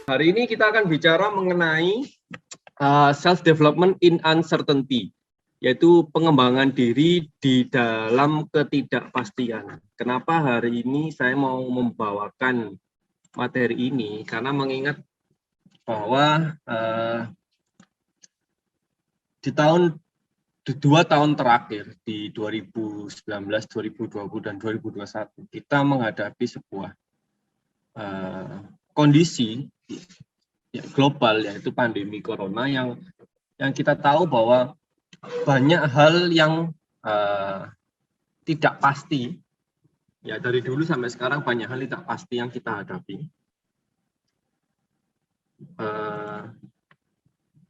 Hari ini kita akan bicara mengenai self-development in uncertainty, yaitu pengembangan diri di dalam ketidakpastian. Kenapa hari ini saya mau membawakan materi ini? Karena mengingat bahwa di 2 tahun terakhir, di 2019, 2020, dan 2021, kita menghadapi sebuah kondisi global, yaitu pandemi corona, yang kita tahu bahwa banyak hal yang tidak pasti, ya dari dulu sampai sekarang banyak hal tidak pasti yang kita hadapi.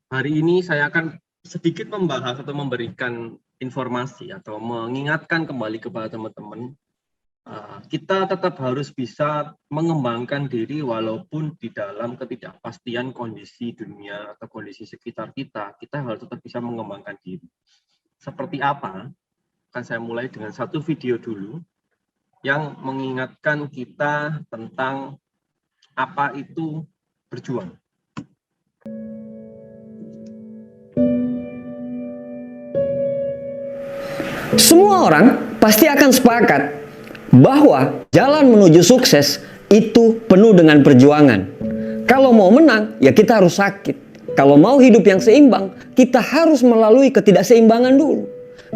Hari ini saya akan sedikit membahas atau memberikan informasi atau mengingatkan kembali kepada teman-teman, kita tetap harus bisa mengembangkan diri walaupun di dalam ketidakpastian kondisi dunia atau kondisi sekitar kita harus tetap bisa mengembangkan diri. Seperti apa? Akan saya mulai dengan satu video dulu yang mengingatkan kita tentang apa itu berjuang. Semua orang pasti akan sepakat bahwa jalan menuju sukses itu penuh dengan perjuangan. Kalau mau menang, ya kita harus sakit. Kalau mau hidup yang seimbang, kita harus melalui ketidakseimbangan dulu.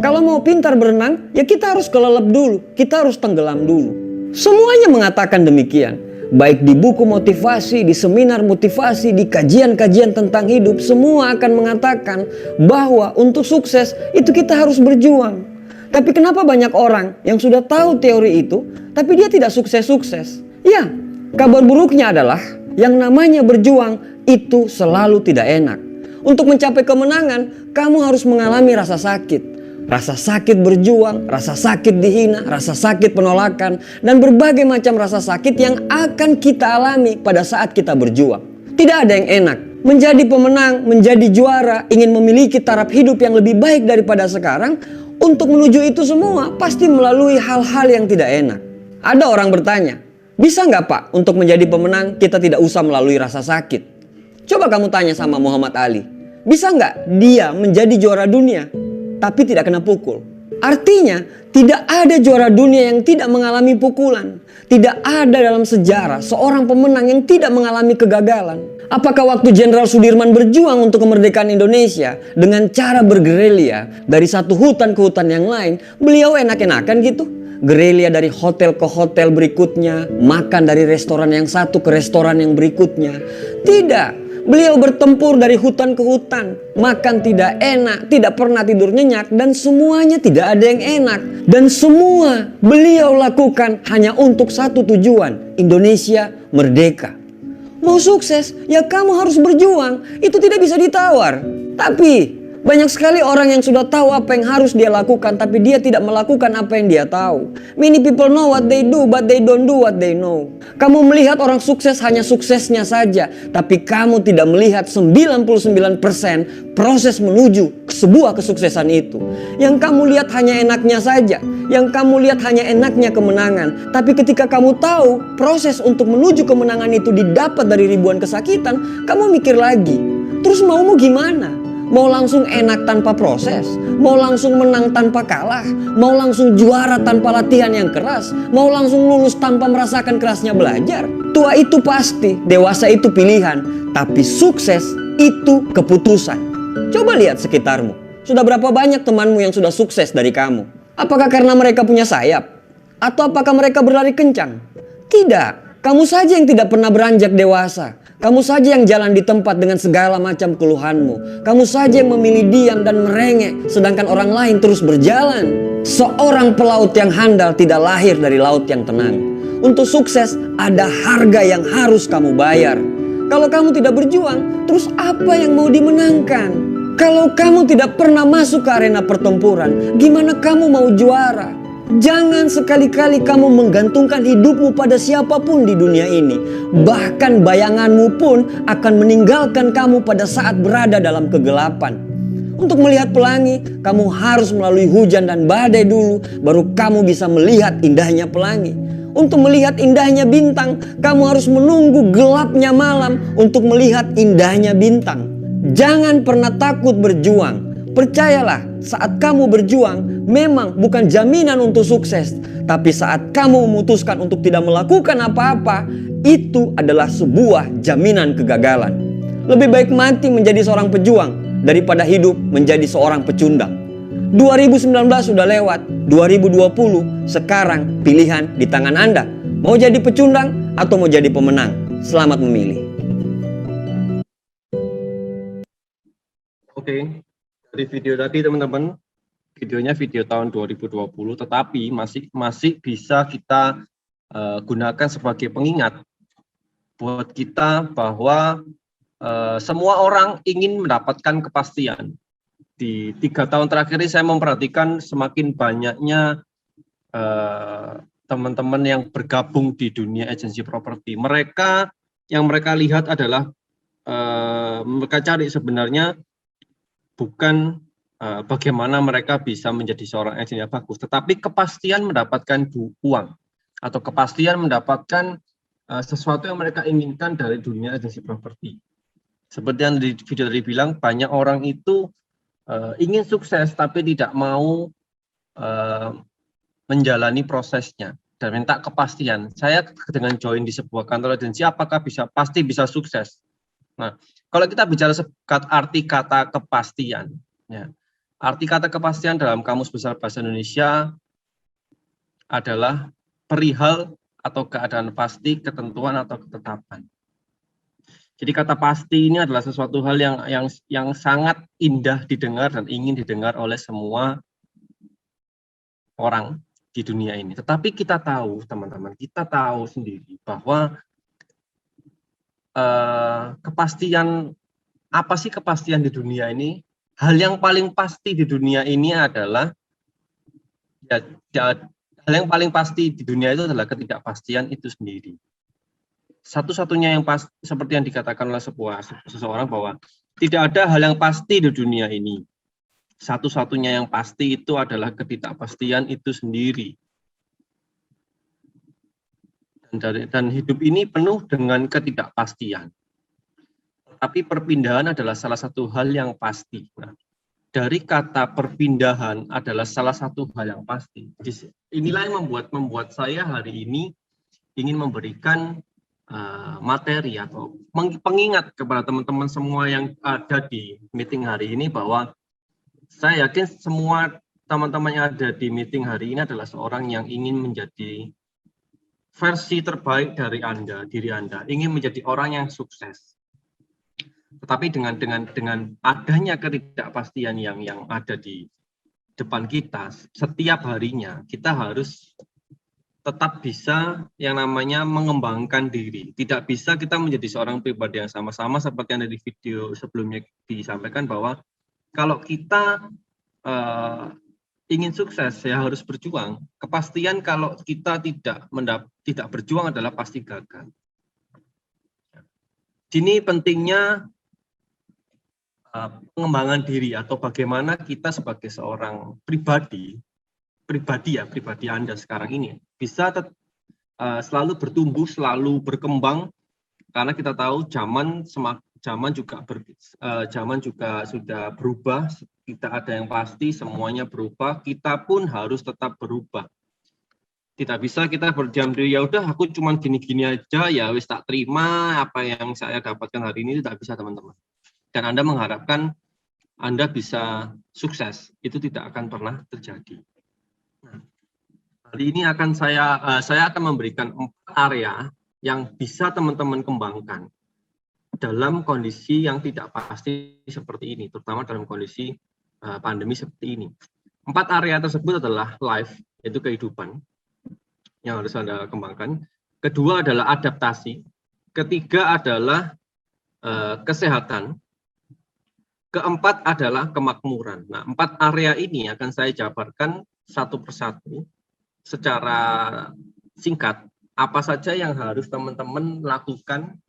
Kalau mau pintar berenang, ya kita harus kelelep dulu, kita harus tenggelam dulu. Semuanya mengatakan demikian. Baik di buku motivasi, di seminar motivasi, di kajian-kajian tentang hidup, semua akan mengatakan bahwa untuk sukses itu kita harus berjuang. Tapi kenapa banyak orang yang sudah tahu teori itu, tapi dia tidak sukses-sukses? Ya, kabar buruknya adalah yang namanya berjuang itu selalu tidak enak. Untuk mencapai kemenangan, kamu harus mengalami rasa sakit. Rasa sakit berjuang, rasa sakit dihina, rasa sakit penolakan, dan berbagai macam rasa sakit yang akan kita alami pada saat kita berjuang. Tidak ada yang enak. Menjadi pemenang, menjadi juara, ingin memiliki taraf hidup yang lebih baik daripada sekarang, untuk menuju itu semua pasti melalui hal-hal yang tidak enak. Ada orang bertanya, bisa nggak Pak untuk menjadi pemenang kita tidak usah melalui rasa sakit? Coba kamu tanya sama Muhammad Ali, bisa nggak dia menjadi juara dunia tapi tidak kena pukul? Artinya tidak ada juara dunia yang tidak mengalami pukulan. Tidak ada dalam sejarah seorang pemenang yang tidak mengalami kegagalan. Apakah waktu Jenderal Sudirman berjuang untuk kemerdekaan Indonesia dengan cara bergerilya dari satu hutan ke hutan yang lain, beliau enak-enakan gitu? Gerilya dari hotel ke hotel berikutnya, makan dari restoran yang satu ke restoran yang berikutnya. Tidak. Beliau bertempur dari hutan ke hutan, makan tidak enak, tidak pernah tidur nyenyak, dan semuanya tidak ada yang enak. Dan semua beliau lakukan hanya untuk satu tujuan, Indonesia merdeka. Mau sukses, ya kamu harus berjuang, itu tidak bisa ditawar. Tapi banyak sekali orang yang sudah tahu apa yang harus dia lakukan, tapi dia tidak melakukan apa yang dia tahu. Many people know what they do, but they don't do what they know. Kamu melihat orang sukses hanya suksesnya saja, tapi kamu tidak melihat 99% proses menuju ke sebuah kesuksesan itu. Yang kamu lihat hanya enaknya saja, yang kamu lihat hanya enaknya kemenangan. Tapi ketika kamu tahu proses untuk menuju kemenangan itu didapat dari ribuan kesakitan, kamu mikir lagi, terus maumu gimana? Mau langsung enak tanpa proses? Mau langsung menang tanpa kalah? Mau langsung juara tanpa latihan yang keras? Mau langsung lulus tanpa merasakan kerasnya belajar? Tua itu pasti, dewasa itu pilihan, tapi sukses itu keputusan. Coba lihat sekitarmu. Sudah berapa banyak temanmu yang sudah sukses dari kamu? Apakah karena mereka punya sayap? Atau apakah mereka berlari kencang? Tidak, kamu saja yang tidak pernah beranjak dewasa. Kamu saja yang jalan di tempat dengan segala macam keluhanmu. Kamu saja yang memilih diam dan merengek, sedangkan orang lain terus berjalan. Seorang pelaut yang handal tidak lahir dari laut yang tenang. Untuk sukses ada harga yang harus kamu bayar. Kalau kamu tidak berjuang, terus apa yang mau dimenangkan? Kalau kamu tidak pernah masuk ke arena pertempuran, gimana kamu mau juara? Jangan sekali-kali kamu menggantungkan hidupmu pada siapapun di dunia ini. Bahkan bayanganmu pun akan meninggalkan kamu pada saat berada dalam kegelapan. Untuk melihat pelangi, kamu harus melalui hujan dan badai dulu, baru kamu bisa melihat indahnya pelangi. untuk melihat indahnya bintang. Kamu harus menunggu gelapnya malam untuk melihat indahnya bintang. Jangan pernah takut berjuang. Percayalah, saat kamu berjuang memang bukan jaminan untuk sukses. Tapi saat kamu memutuskan untuk tidak melakukan apa-apa, itu adalah sebuah jaminan kegagalan. Lebih baik mati menjadi seorang pejuang daripada hidup menjadi seorang pecundang. 2019 sudah lewat, 2020 sekarang pilihan di tangan Anda. Mau jadi pecundang atau mau jadi pemenang? Selamat memilih. Oke, dari video tadi teman-teman, videonya video tahun 2020, tetapi masih bisa kita gunakan sebagai pengingat buat kita bahwa semua orang ingin mendapatkan kepastian. Di 3 tahun terakhir ini saya memperhatikan semakin banyaknya teman-teman yang bergabung di dunia agensi properti. Yang mereka lihat adalah mereka cari sebenarnya bukan bagaimana mereka bisa menjadi seorang agen yang bagus, tetapi kepastian mendapatkan uang atau kepastian mendapatkan sesuatu yang mereka inginkan dari dunia agensi properti. Seperti yang di video tadi bilang, banyak orang itu ingin sukses tapi tidak mau menjalani prosesnya dan minta kepastian. Saya dengan join di sebuah kantor agensi, apakah pasti bisa sukses? Nah, kalau kita bicara arti kata kepastian, ya, arti kata kepastian dalam Kamus Besar Bahasa Indonesia adalah perihal atau keadaan pasti, ketentuan atau ketetapan. Jadi kata pasti ini adalah sesuatu hal yang sangat indah didengar dan ingin didengar oleh semua orang di dunia ini. Tetapi kita tahu, teman-teman, kita tahu sendiri bahwa kepastian, apa sih kepastian di dunia ini? Hal yang paling pasti di dunia ini adalah hal yang paling pasti di dunia itu adalah ketidakpastian itu sendiri. Satu-satunya yang pasti, seperti yang dikatakan oleh seseorang bahwa tidak ada hal yang pasti di dunia ini. Satu-satunya yang pasti itu adalah ketidakpastian itu sendiri. Dan hidup ini penuh dengan ketidakpastian. Tapi perpindahan adalah salah satu hal yang pasti. Nah, dari kata perpindahan adalah salah satu hal yang pasti. Inilah yang membuat saya hari ini ingin memberikan materi atau pengingat kepada teman-teman semua yang ada di meeting hari ini bahwa saya yakin semua teman-teman yang ada di meeting hari ini adalah seorang yang ingin menjadi versi terbaik dari Anda, diri Anda, ingin menjadi orang yang sukses. Tetapi dengan adanya ketidakpastian yang ada di depan kita setiap harinya, kita harus tetap bisa yang namanya mengembangkan diri. Tidak bisa kita menjadi seorang pribadi yang sama-sama seperti yang ada di video sebelumnya disampaikan bahwa kalau kita ingin sukses ya harus berjuang. Kepastian kalau kita tidak berjuang adalah pasti gagal. Ini pentingnya pengembangan diri atau bagaimana kita sebagai seorang pribadi Anda sekarang ini bisa selalu bertumbuh, selalu berkembang, karena kita tahu zaman juga sudah berubah. Kita ada yang pasti semuanya berubah, kita pun harus tetap berubah. Tidak bisa kita berdiam diri, ya udah aku cuma gini-gini aja, ya wis tak terima apa yang saya dapatkan hari ini. Tidak bisa, teman-teman. Dan Anda mengharapkan Anda bisa sukses, itu tidak akan pernah terjadi. Nah, hari ini saya akan memberikan 4 area yang bisa teman-teman kembangkan dalam kondisi yang tidak pasti seperti ini, terutama dalam kondisi pandemi seperti ini. 4 area tersebut adalah life, yaitu kehidupan yang harus Anda kembangkan. Kedua adalah adaptasi. Ketiga adalah kesehatan. Keempat adalah kemakmuran. Nah, 4 area ini akan saya jabarkan satu persatu secara singkat. Apa saja yang harus teman-teman lakukan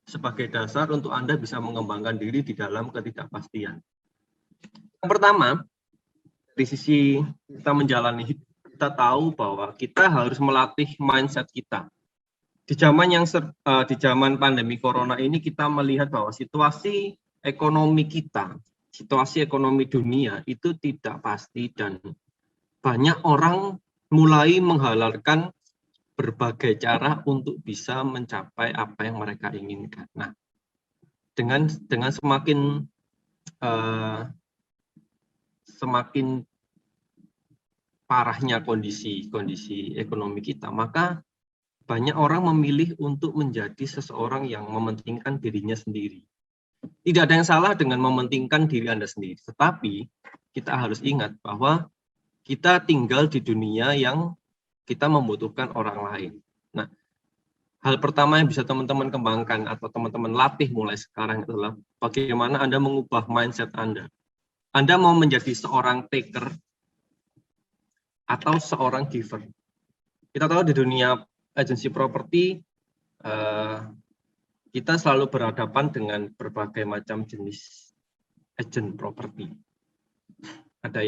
sebagai dasar untuk Anda bisa mengembangkan diri di dalam ketidakpastian. Yang pertama, dari sisi kita menjalani hidup, kita tahu bahwa kita harus melatih mindset kita. Di zaman pandemi corona ini kita melihat bahwa situasi ekonomi kita, situasi ekonomi dunia itu tidak pasti dan banyak orang mulai menghalalkan berbagai cara untuk bisa mencapai apa yang mereka inginkan. Nah, dengan semakin parahnya kondisi ekonomi kita, maka banyak orang memilih untuk menjadi seseorang yang mementingkan dirinya sendiri. Tidak ada yang salah dengan mementingkan diri Anda sendiri, tetapi kita harus ingat bahwa kita tinggal di dunia yang kita membutuhkan orang lain. Nah, hal pertama yang bisa teman-teman kembangkan atau teman-teman latih mulai sekarang adalah bagaimana Anda mengubah mindset Anda. Anda mau menjadi seorang taker atau seorang giver. Kita tahu di dunia agensi properti, kita selalu berhadapan dengan berbagai macam jenis agen properti. Ada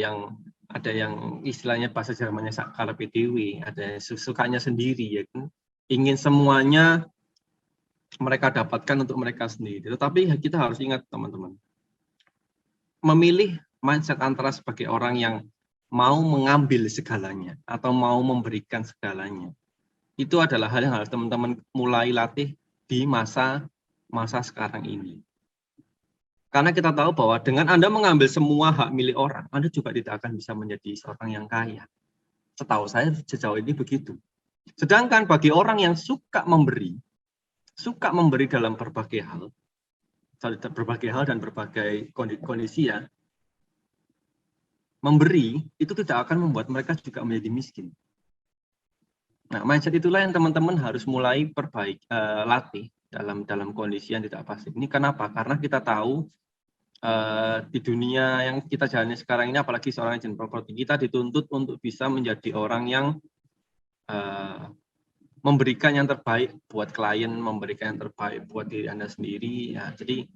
yang istilahnya bahasa Jermannya Karpetwewe, ada yang sukanya sendiri, ya kan? Ingin semuanya mereka dapatkan untuk mereka sendiri. Tetapi kita harus ingat teman-teman, memilih mindset antara sebagai orang yang mau mengambil segalanya atau mau memberikan segalanya. Itu adalah hal yang harus teman-teman mulai latih di masa sekarang ini. Karena kita tahu bahwa dengan Anda mengambil semua hak milik orang, Anda juga tidak akan bisa menjadi seorang yang kaya. Setahu saya sejauh ini begitu. Sedangkan bagi orang yang suka memberi dalam berbagai hal dan berbagai kondisi ya, memberi itu tidak akan membuat mereka juga menjadi miskin. Nah, mindset itulah yang teman-teman harus mulai latih dalam kondisi yang tidak pasti. Ini kenapa? Karena kita tahu di dunia yang kita jalani sekarang ini, apalagi seorang agent properti, kita dituntut untuk bisa menjadi orang yang memberikan yang terbaik buat klien, memberikan yang terbaik buat diri Anda sendiri. Ya, jadi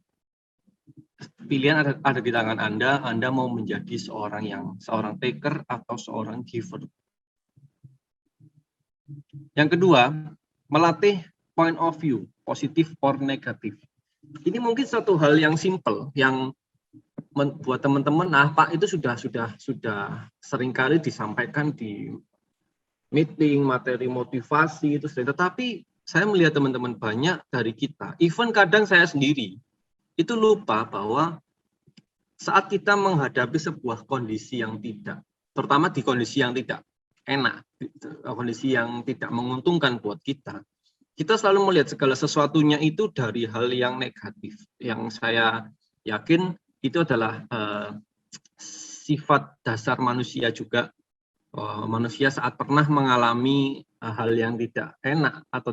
pilihan ada di tangan Anda. Anda mau menjadi seorang taker atau seorang giver. Yang kedua, melatih point of view, positif or negatif. Ini mungkin satu hal yang simple, yang buat teman-teman, Pak, itu sudah seringkali disampaikan di meeting, materi motivasi itu sering. Tetapi saya melihat teman-teman banyak dari kita, even kadang saya sendiri, itu lupa bahwa saat kita menghadapi sebuah kondisi yang terutama di kondisi yang tidak enak, kondisi yang tidak menguntungkan buat kita selalu melihat segala sesuatunya itu dari hal yang negatif. Yang saya yakin itu adalah sifat dasar manusia juga. Manusia saat pernah mengalami hal yang tidak enak atau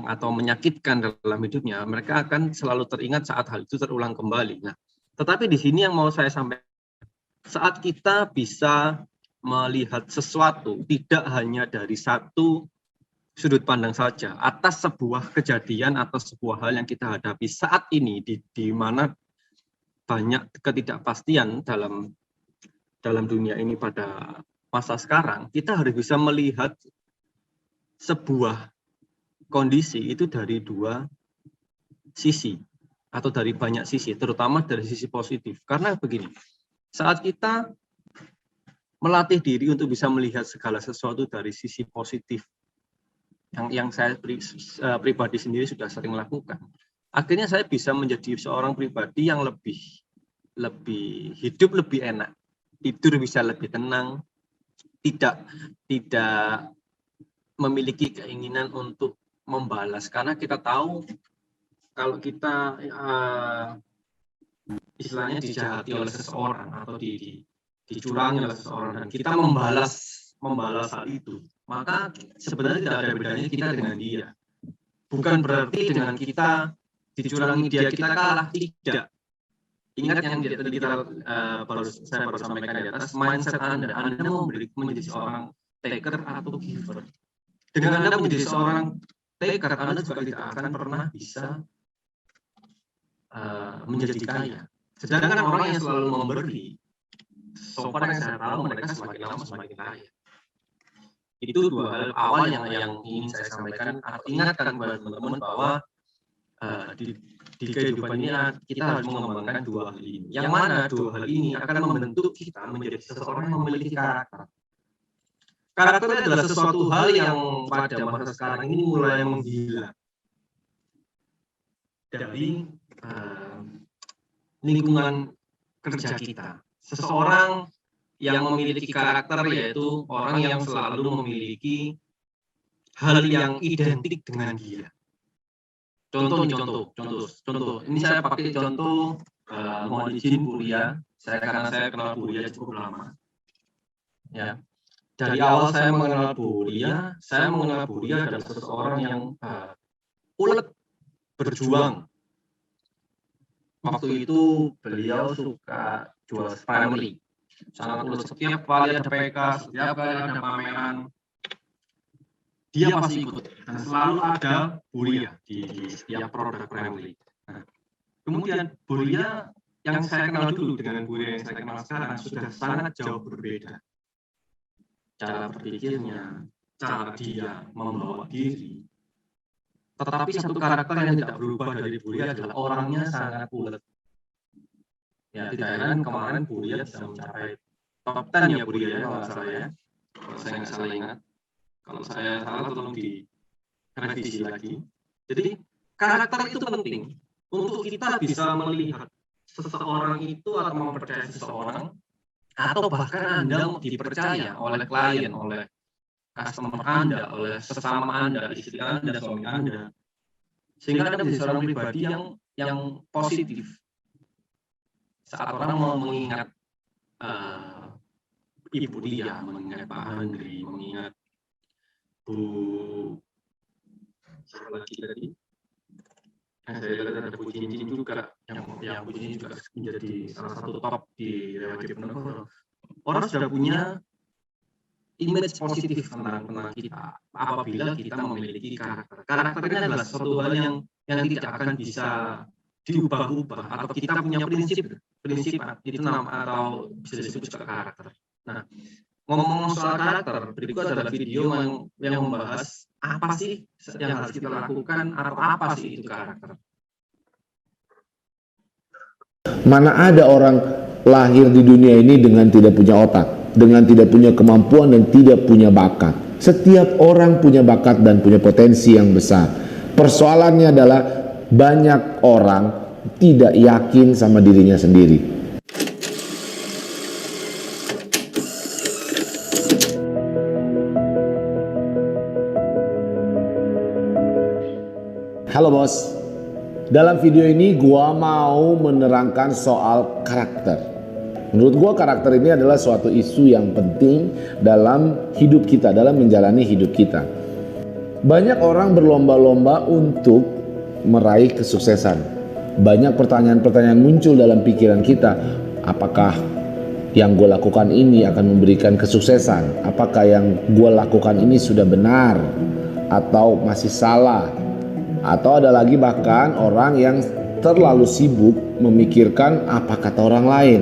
atau menyakitkan dalam hidupnya, mereka akan selalu teringat saat hal itu terulang kembali. Nah, tetapi di sini yang mau saya sampaikan, saat kita bisa melihat sesuatu tidak hanya dari satu sudut pandang saja atas sebuah kejadian atau sebuah hal yang kita hadapi saat ini, di mana banyak ketidakpastian dalam dunia ini pada masa sekarang, kita harus bisa melihat sebuah kondisi itu dari dua sisi atau dari banyak sisi, terutama dari sisi positif. Karena begini, saat kita melatih diri untuk bisa melihat segala sesuatu dari sisi positif, yang saya pribadi sendiri sudah sering lakukan, akhirnya saya bisa menjadi seorang pribadi yang lebih hidup lebih enak, tidur bisa lebih tenang, tidak memiliki keinginan untuk membalas, karena kita tahu kalau kita istilahnya dijahati oleh seseorang atau dicurangi oleh seseorang dan kita membalas hal itu, maka sebenarnya tidak ada bedanya kita dengan dia. Bukan berarti dengan kita dicurangi dia kita kalah, tidak. Ingat yang saya baru sampaikan di atas, mindset Anda mau menjadi seorang taker atau giver. Dengan Anda menjadi seorang taker, Anda juga tidak akan pernah bisa menjadi kaya. Sedangkan orang yang selalu memberi, so far yang saya tahu mereka semakin lama semakin kaya. Itu dua hal awal yang ingin saya sampaikan atau ingatkan kepada teman-teman bahwa di kehidupan ini kita harus mengembangkan dua hal ini. Yang mana dua hal ini akan membentuk kita menjadi seseorang yang memiliki karakter. Karakter adalah sesuatu hal yang pada masa sekarang ini mulai menggila dari lingkungan kerja kita. Seseorang yang memiliki karakter yaitu orang yang selalu memiliki hal yang identik dengan dia. Contoh. Ini saya pakai contoh mohon izin Bu Lia, karena saya kenal Bu Lia cukup lama. Ya. Dari awal saya mengenal Bu Lia adalah seseorang yang ulet berjuang. Waktu itu beliau suka jual family. Sangat ulet, setiap kali ada PK, setiap kali ada pameran, dia pasti ikut. Dan selalu ada Bu Lia di setiap produk family. Nah, kemudian Bu Lia yang saya kenal dulu dengan Bu Lia yang saya kenal sekarang sudah sangat jauh berbeda. Cara berpikirnya, cara dia membawa diri. Tetapi satu karakter yang tidak berubah dari Bu Lia adalah orangnya sangat ulet. Ya, tidak heran kemarin Bu Lia bisa mencapai top 10 ya Bu Lia, kalau salah ya. Kalau saya nggak salah ingat. Kalau saya salah tolong direvisi lagi. Jadi karakter itu penting untuk kita bisa melihat seseorang itu atau mempercayai seseorang, atau bahkan Anda dipercaya oleh klien, oleh customer Anda, oleh sesama Anda, istri Anda, suami Anda, sehingga Anda menjadi seorang pribadi yang positif. Saat orang mau mengingat Ibu Lia, mengingat Pak Andri, mengingat Bu siapa lagi tadi? Saya lihat ada Bu Cincin juga, yang Bu Cincin juga menjadi salah satu top di Rewati Penegoro. Orang sudah punya image positif tentang kita apabila kita memiliki karakter. Karakternya adalah suatu hal yang tidak akan bisa diubah-ubah, atau kita punya prinsip itu atau bisa disebut juga karakter. Nah, ngomong soal karakter, berikut adalah video yang membahas apa sih yang harus kita lakukan atau apa sih itu karakter. Mana ada orang lahir di dunia ini dengan tidak punya otak, dengan tidak punya kemampuan dan tidak punya bakat. Setiap orang punya bakat dan punya potensi yang besar. Persoalannya adalah banyak orang tidak yakin sama dirinya sendiri. Halo bos, dalam video ini gua mau menerangkan soal karakter. Menurut gua karakter ini adalah suatu isu yang penting dalam hidup kita, dalam menjalani hidup kita. Banyak orang berlomba-lomba untuk meraih kesuksesan. Banyak pertanyaan-pertanyaan muncul dalam pikiran kita. Apakah yang gue lakukan ini akan memberikan kesuksesan? Apakah yang gue lakukan ini sudah benar atau masih salah? Atau ada lagi bahkan orang yang terlalu sibuk memikirkan apa kata orang lain,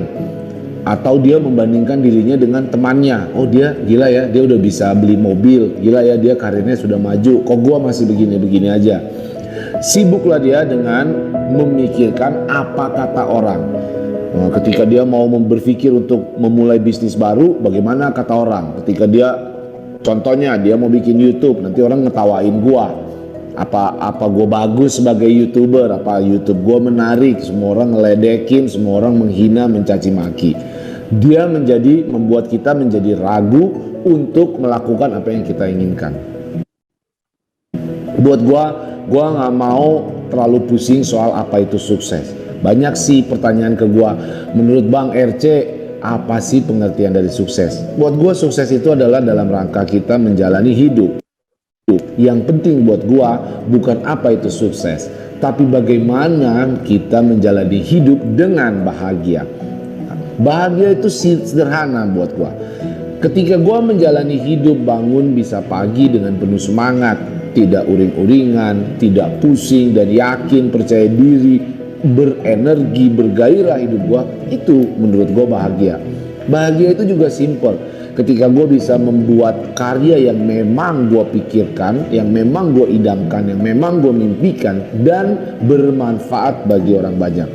atau dia membandingkan dirinya dengan temannya. Oh dia gila ya, dia udah bisa beli mobil, gila ya dia karirnya sudah maju, kok gua masih begini-begini aja. Sibuklah dia dengan memikirkan apa kata orang. Nah, ketika dia mau berpikir untuk memulai bisnis baru, bagaimana kata orang. Ketika dia, contohnya dia mau bikin YouTube, nanti orang ngetawain gua. Apa gue bagus sebagai YouTuber, apa YouTube gue menarik, semua orang ngeledekin, semua orang menghina, mencaci maki. Dia membuat kita menjadi ragu untuk melakukan apa yang kita inginkan. Buat gue nggak mau terlalu pusing soal apa itu sukses. Banyak sih pertanyaan ke gue, menurut Bang RC apa sih pengertian dari sukses? Buat gue sukses itu adalah dalam rangka kita menjalani hidup. Yang penting buat gua bukan apa itu sukses, tapi bagaimana kita menjalani hidup dengan bahagia. Bahagia itu sederhana buat gua. Ketika gua menjalani hidup, bangun bisa pagi dengan penuh semangat, tidak uring-uringan, tidak pusing dan yakin, percaya diri, berenergi, bergairah hidup gua, itu menurut gua bahagia. Bahagia itu juga simple. Ketika gue bisa membuat karya yang memang gue pikirkan, yang memang gue idamkan, yang memang gue mimpikan, dan bermanfaat bagi orang banyak.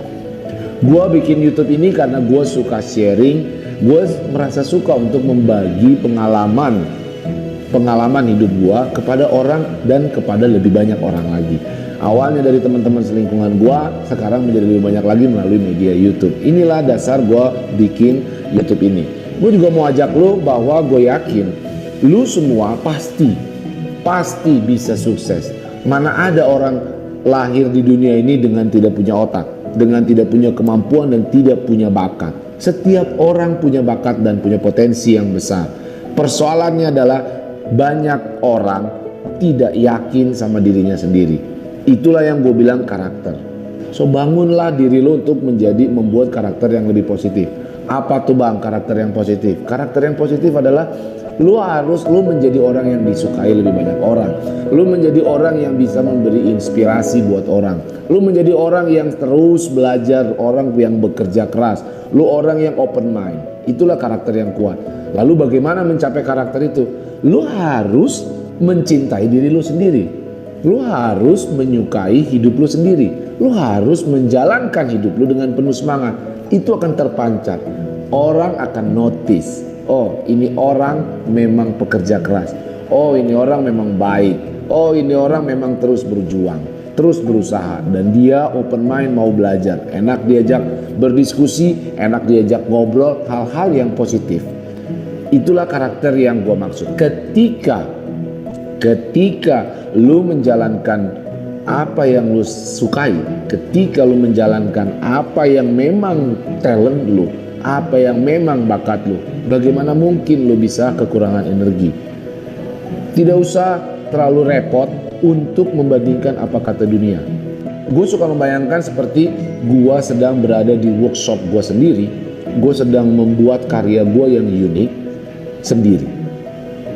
Gue bikin YouTube ini karena gue suka sharing, gue merasa suka untuk membagi pengalaman hidup gue kepada orang dan kepada lebih banyak orang lagi. Awalnya dari teman-teman selingkungan gue, sekarang menjadi lebih banyak lagi melalui media YouTube. Inilah dasar gue bikin YouTube ini. Gue juga mau ajak lo bahwa gue yakin lo semua pasti bisa sukses. Mana ada orang lahir di dunia ini dengan tidak punya otak, dengan tidak punya kemampuan dan tidak punya bakat. Setiap orang punya bakat dan punya potensi yang besar. Persoalannya adalah banyak orang tidak yakin sama dirinya sendiri. Itulah yang gue bilang karakter. So bangunlah diri lo untuk membuat karakter yang lebih positif. Apa tuh bang karakter yang positif? Karakter yang positif adalah lu menjadi orang yang disukai lebih banyak orang. Lu menjadi orang yang bisa memberi inspirasi buat orang. Lu menjadi orang yang terus belajar, orang yang bekerja keras. Lu orang yang open mind. Itulah karakter yang kuat. Lalu bagaimana mencapai karakter itu? Lu harus mencintai diri lu sendiri. Lu harus menyukai hidup lu sendiri. Lu harus menjalankan hidup lu dengan penuh semangat. Itu akan terpancar. Orang akan notice, oh ini orang memang pekerja keras, oh ini orang memang baik, oh ini orang memang terus berjuang, terus berusaha, dan dia open mind, mau belajar, enak diajak berdiskusi, enak diajak ngobrol, hal-hal yang positif. Itulah karakter yang gue maksud. Ketika lu menjalankan apa yang lu sukai, ketika lu menjalankan apa yang memang talent lu, apa yang memang bakat lu, bagaimana mungkin lu bisa kekurangan energi? Tidak usah terlalu repot untuk membandingkan apa kata dunia. Gue suka membayangkan seperti gue sedang berada di workshop gue sendiri, gue sedang membuat karya gue yang unik sendiri.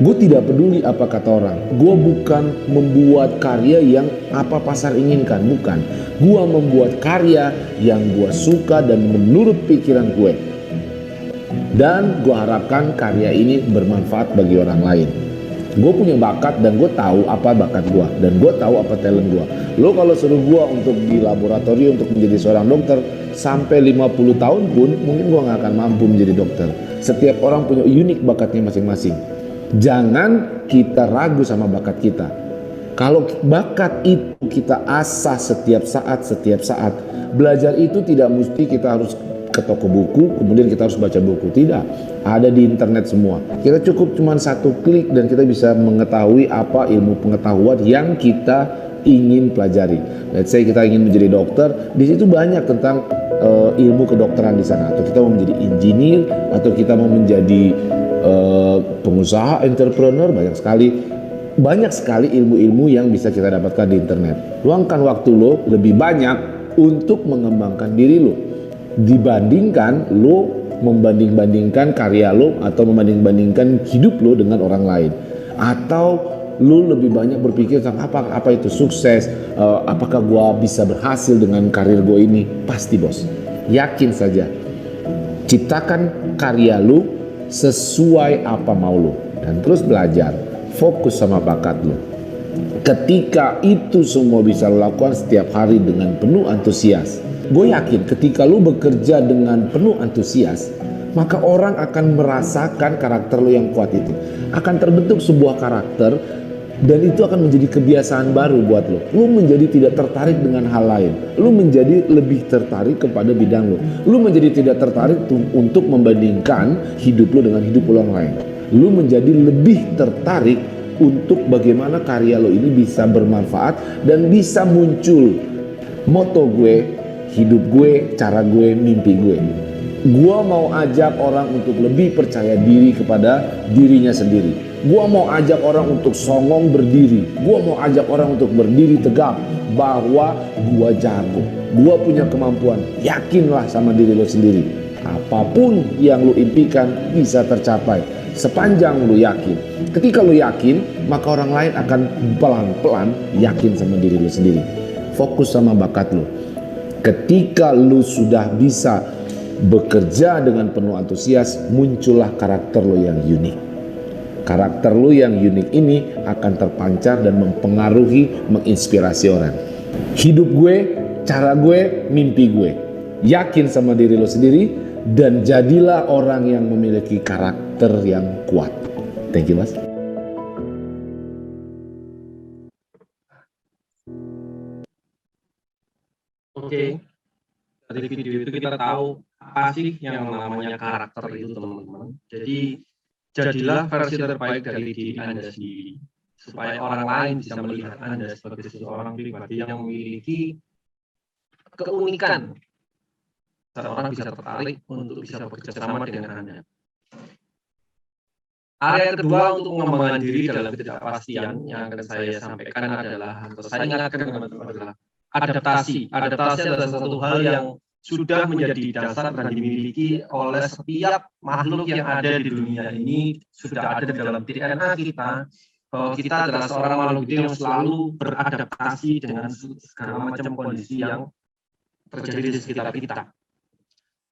Gue tidak peduli apa kata orang. Gue bukan membuat karya yang apa pasar inginkan, bukan. Gue membuat karya yang gue suka dan menurut pikiran gue. Dan gue harapkan karya ini bermanfaat bagi orang lain. Gue punya bakat dan gue tahu apa bakat gue, dan gue tahu apa talent gue. Lo kalau suruh gue untuk di laboratorium untuk menjadi seorang dokter sampai 50 tahun pun mungkin gue gak akan mampu menjadi dokter. Setiap orang punya unik bakatnya masing-masing. Jangan kita ragu sama bakat kita. Kalau bakat itu kita asah setiap saat, belajar itu tidak mesti kita harus ke toko buku, kemudian kita harus baca buku. Tidak, ada di internet semua. Kita cukup cuma satu klik dan kita bisa mengetahui apa ilmu pengetahuan yang kita ingin pelajari. Let's say kita ingin menjadi dokter, di situ banyak tentang ilmu kedokteran di sana. Atau kita mau menjadi engineer, atau kita mau menjadi pengusaha, entrepreneur, banyak sekali ilmu-ilmu yang bisa kita dapatkan di internet. Luangkan waktu lo lebih banyak untuk mengembangkan diri lo, dibandingkan lo membanding-bandingkan karya lo atau membanding-bandingkan hidup lo dengan orang lain, atau lo lebih banyak berpikir tentang apa itu sukses, apakah gua bisa berhasil dengan karir gue ini. Pasti bos, yakin saja, ciptakan karya lo sesuai apa mau lo, dan terus belajar, fokus sama bakat lo. Ketika itu semua bisa lo lakukan setiap hari dengan penuh antusias, gue yakin ketika lu bekerja dengan penuh antusias, maka orang akan merasakan karakter lu yang kuat itu. Akan terbentuk sebuah karakter, dan itu akan menjadi kebiasaan baru buat lu. Lu menjadi tidak tertarik dengan hal lain. Lu menjadi lebih tertarik kepada bidang lu. Lu menjadi tidak tertarik untuk membandingkan hidup lu dengan hidup orang lain. Lu menjadi lebih tertarik untuk bagaimana karya lu ini bisa bermanfaat dan bisa muncul. Moto gue, hidup gue, cara gue, mimpi gue. Gue mau ajak orang untuk lebih percaya diri kepada dirinya sendiri. Gue mau ajak orang untuk songong berdiri. Gue mau ajak orang untuk berdiri tegak bahwa gue jago, gue punya kemampuan. Yakinlah sama diri lo sendiri. Apapun yang lo impikan bisa tercapai sepanjang lo yakin. Ketika lo yakin, maka orang lain akan pelan-pelan yakin sama diri lo sendiri. Fokus sama bakat lo. Ketika lu sudah bisa bekerja dengan penuh antusias, muncullah karakter lo yang unik. Karakter lo yang unik ini akan terpancar dan mempengaruhi, menginspirasi orang. Hidup gue, cara gue, mimpi gue. Yakin sama diri lo sendiri dan jadilah orang yang memiliki karakter yang kuat. Thank you, Mas. Oke, dari video itu kita tahu apa sih yang namanya karakter itu, teman-teman. Jadi jadilah versi terbaik dari diri Anda sendiri, supaya orang lain bisa melihat Anda sebagai seseorang pribadi yang memiliki keunikan. Seseorang bisa tertarik untuk bisa bekerja sama dengan Anda. Area kedua untuk mengembangkan diri dalam ketidakpastian yang akan saya sampaikan adalah, atau saya ingatkan teman-teman, adalah adaptasi. Adaptasi adalah satu hal yang sudah menjadi dasar dan dimiliki oleh setiap makhluk yang ada di dunia ini, sudah ada di dalam DNA kita, bahwa kita adalah seorang makhluk hidup yang selalu beradaptasi dengan segala macam kondisi yang terjadi di sekitar kita.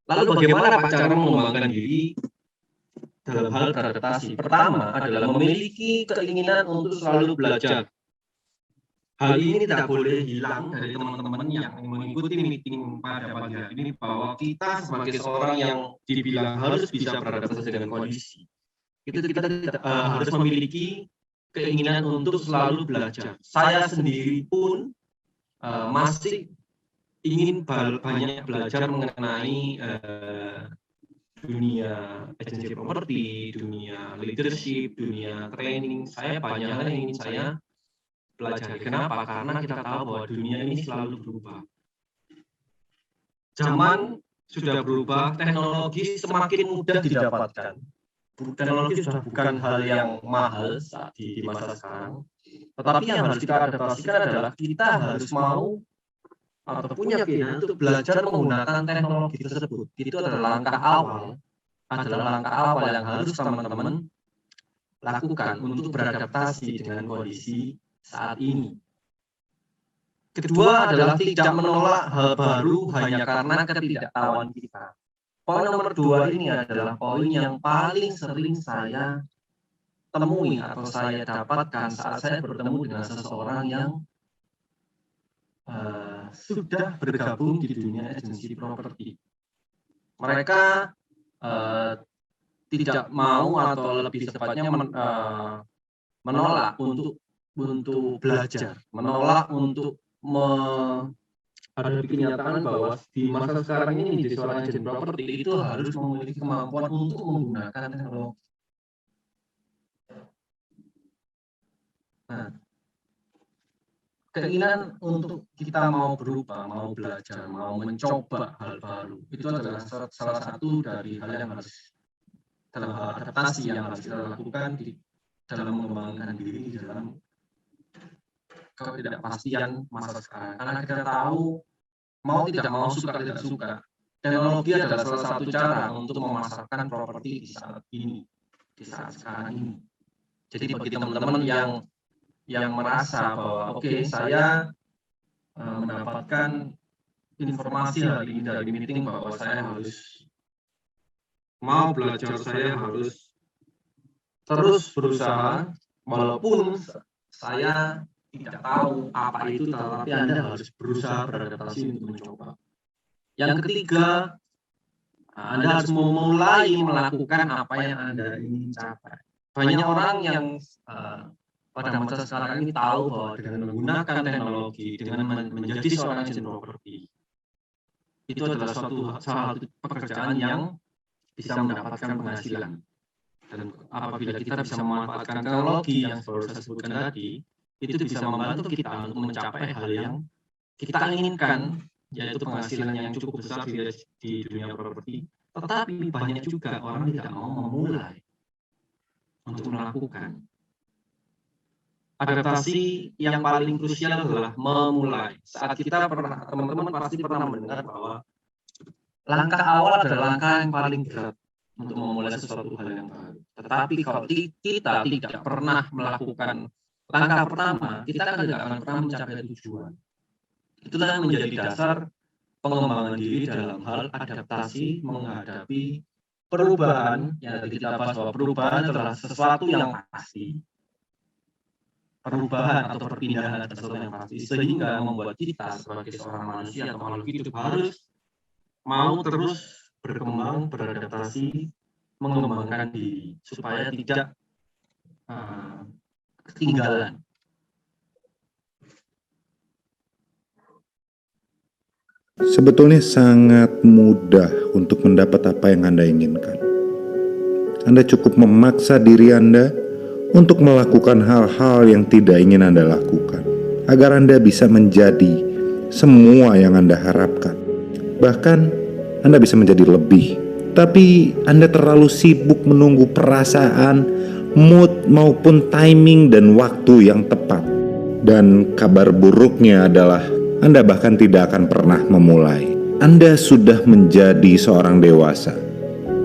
Lalu bagaimana Pak cara mengembangkan diri dalam hal beradaptasi? Pertama adalah memiliki keinginan untuk selalu belajar. Hal ini tidak boleh hilang dari teman-teman yang mengikuti meeting pada pagi hari ini, bahwa kita sebagai seorang yang dibilang harus bisa beradaptasi dengan kondisi, itu kita harus memiliki keinginan untuk selalu belajar. Saya sendiri pun masih ingin banyak belajar mengenai dunia agency property, dunia leadership, dunia training. Saya banyak hal yang ingin saya pelajari. Kenapa? Karena kita tahu bahwa dunia ini selalu berubah. Zaman sudah berubah, teknologi semakin mudah didapatkan. Teknologi sudah bukan hal yang mahal saat di masa sekarang. Tetapi yang harus kita adaptasikan adalah kita harus mau atau punya keinginan untuk belajar menggunakan teknologi tersebut. Itu adalah langkah awal yang harus teman-teman lakukan untuk beradaptasi dengan kondisi saat ini. Kedua adalah tidak menolak hal baru hanya karena ketidaktahuan kita. Poin nomor 2 ini adalah poin yang paling sering saya temui atau saya dapatkan saat saya bertemu dengan seseorang yang sudah bergabung di dunia agensi properti. Mereka tidak mau, atau lebih tepatnya menolak untuk belajar, menolak untuk menghadapi kenyataan bahwa di masa sekarang ini menjadi seorang agen properti itu harus memiliki kemampuan untuk menggunakan teknologi. Nah, keinginan untuk kita mau berubah, mau belajar, mau mencoba hal baru, itu adalah salah satu dari hal yang harus, dalam hal adaptasi yang harus kita lakukan di dalam mengembangkan diri di dalam ketidakpastian masa sekarang. Karena kita tahu, mau tidak mau, suka tidak suka, teknologi adalah salah satu cara untuk memasarkan properti di saat ini, di saat sekarang ini. Jadi bagi teman-teman yang merasa bahwa oke, saya mendapatkan informasi hari ini dari meeting bahwa saya harus mau belajar, saya harus terus berusaha walaupun saya tidak tahu apa itu, tetapi Anda harus berusaha beradaptasi untuk mencoba. Yang ketiga, Anda harus memulai melakukan apa yang Anda ingin capai. Banyak orang yang pada masa sekarang ini tahu bahwa dengan menggunakan teknologi, dengan menjadi seorang agen properti, itu adalah salah satu pekerjaan yang bisa mendapatkan penghasilan. Dan apabila kita bisa memanfaatkan teknologi yang baru saya sebutkan tadi, itu bisa membantu kita untuk mencapai hal yang kita inginkan, yaitu penghasilan yang cukup besar di dunia properti. Tetapi banyak juga orang tidak mau memulai untuk melakukan. Adaptasi yang paling krusial adalah memulai. Saat kita pernah, teman-teman pasti pernah mendengar bahwa langkah awal adalah langkah yang paling berat untuk memulai sesuatu hal yang baru. Tetapi kalau kita tidak pernah melakukan langkah pertama, kita tidak akan pernah mencapai tujuan. Itulah yang menjadi dasar pengembangan diri dalam hal adaptasi menghadapi perubahan. Ya, tadi kita bahas bahwa perubahan adalah sesuatu yang pasti. Perubahan atau perpindahan adalah sesuatu yang pasti, sehingga membuat kita sebagai seorang manusia atau makhluk hidup harus mau terus berkembang, beradaptasi, mengembangkan diri supaya tidak ketinggalan. Sebetulnya sangat mudah untuk mendapat apa yang Anda inginkan. Anda cukup memaksa diri Anda untuk melakukan hal-hal yang tidak ingin Anda lakukan, agar Anda bisa menjadi semua yang Anda harapkan. Bahkan Anda bisa menjadi lebih. Tapi Anda terlalu sibuk menunggu perasaan, mood maupun timing dan waktu yang tepat. Dan kabar buruknya adalah Anda bahkan tidak akan pernah memulai. Anda sudah menjadi seorang dewasa.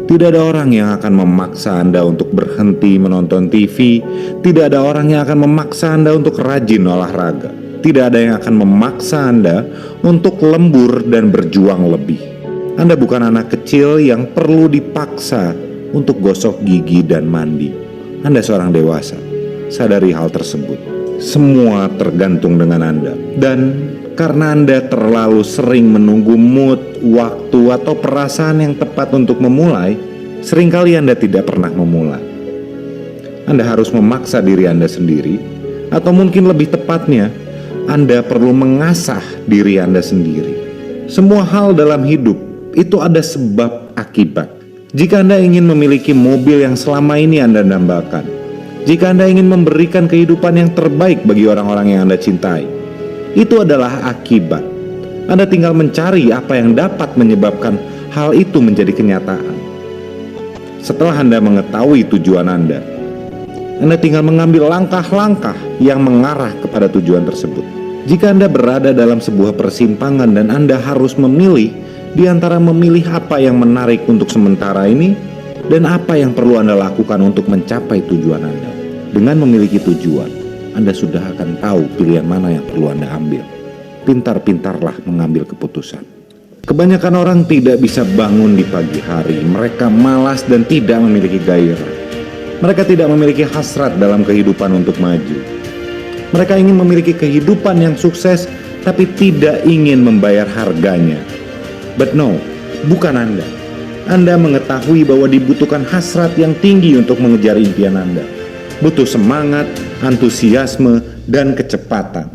Tidak ada orang yang akan memaksa Anda untuk berhenti menonton TV. Tidak ada orang yang akan memaksa Anda untuk rajin olahraga. Tidak ada yang akan memaksa Anda untuk lembur dan berjuang lebih. Anda bukan anak kecil yang perlu dipaksa untuk gosok gigi dan mandi. Anda seorang dewasa. Sadari hal tersebut. Semua tergantung dengan Anda. Dan karena Anda terlalu sering menunggu mood, waktu, atau perasaan yang tepat untuk memulai, seringkali Anda tidak pernah memulai. Anda harus memaksa diri Anda sendiri, atau mungkin lebih tepatnya, Anda perlu mengasah diri Anda sendiri. Semua hal dalam hidup itu ada sebab akibat. Jika Anda ingin memiliki mobil yang selama ini Anda dambakan, jika Anda ingin memberikan kehidupan yang terbaik bagi orang-orang yang Anda cintai, itu adalah akibat. Anda tinggal mencari apa yang dapat menyebabkan hal itu menjadi kenyataan. Setelah Anda mengetahui tujuan Anda tinggal mengambil langkah-langkah yang mengarah kepada tujuan tersebut. Jika Anda berada dalam sebuah persimpangan dan Anda harus memilih di antara memilih apa yang menarik untuk sementara ini dan apa yang perlu Anda lakukan untuk mencapai tujuan Anda. Dengan memiliki tujuan, Anda sudah akan tahu pilihan mana yang perlu Anda ambil. Pintar-pintarlah mengambil keputusan. Kebanyakan orang tidak bisa bangun di pagi hari. Mereka malas dan tidak memiliki gairah. Mereka tidak memiliki hasrat dalam kehidupan untuk maju. Mereka ingin memiliki kehidupan yang sukses, tapi tidak ingin membayar harganya. But no, bukan Anda. Anda mengetahui bahwa dibutuhkan hasrat yang tinggi untuk mengejar impian Anda. Butuh semangat, antusiasme, dan kecepatan.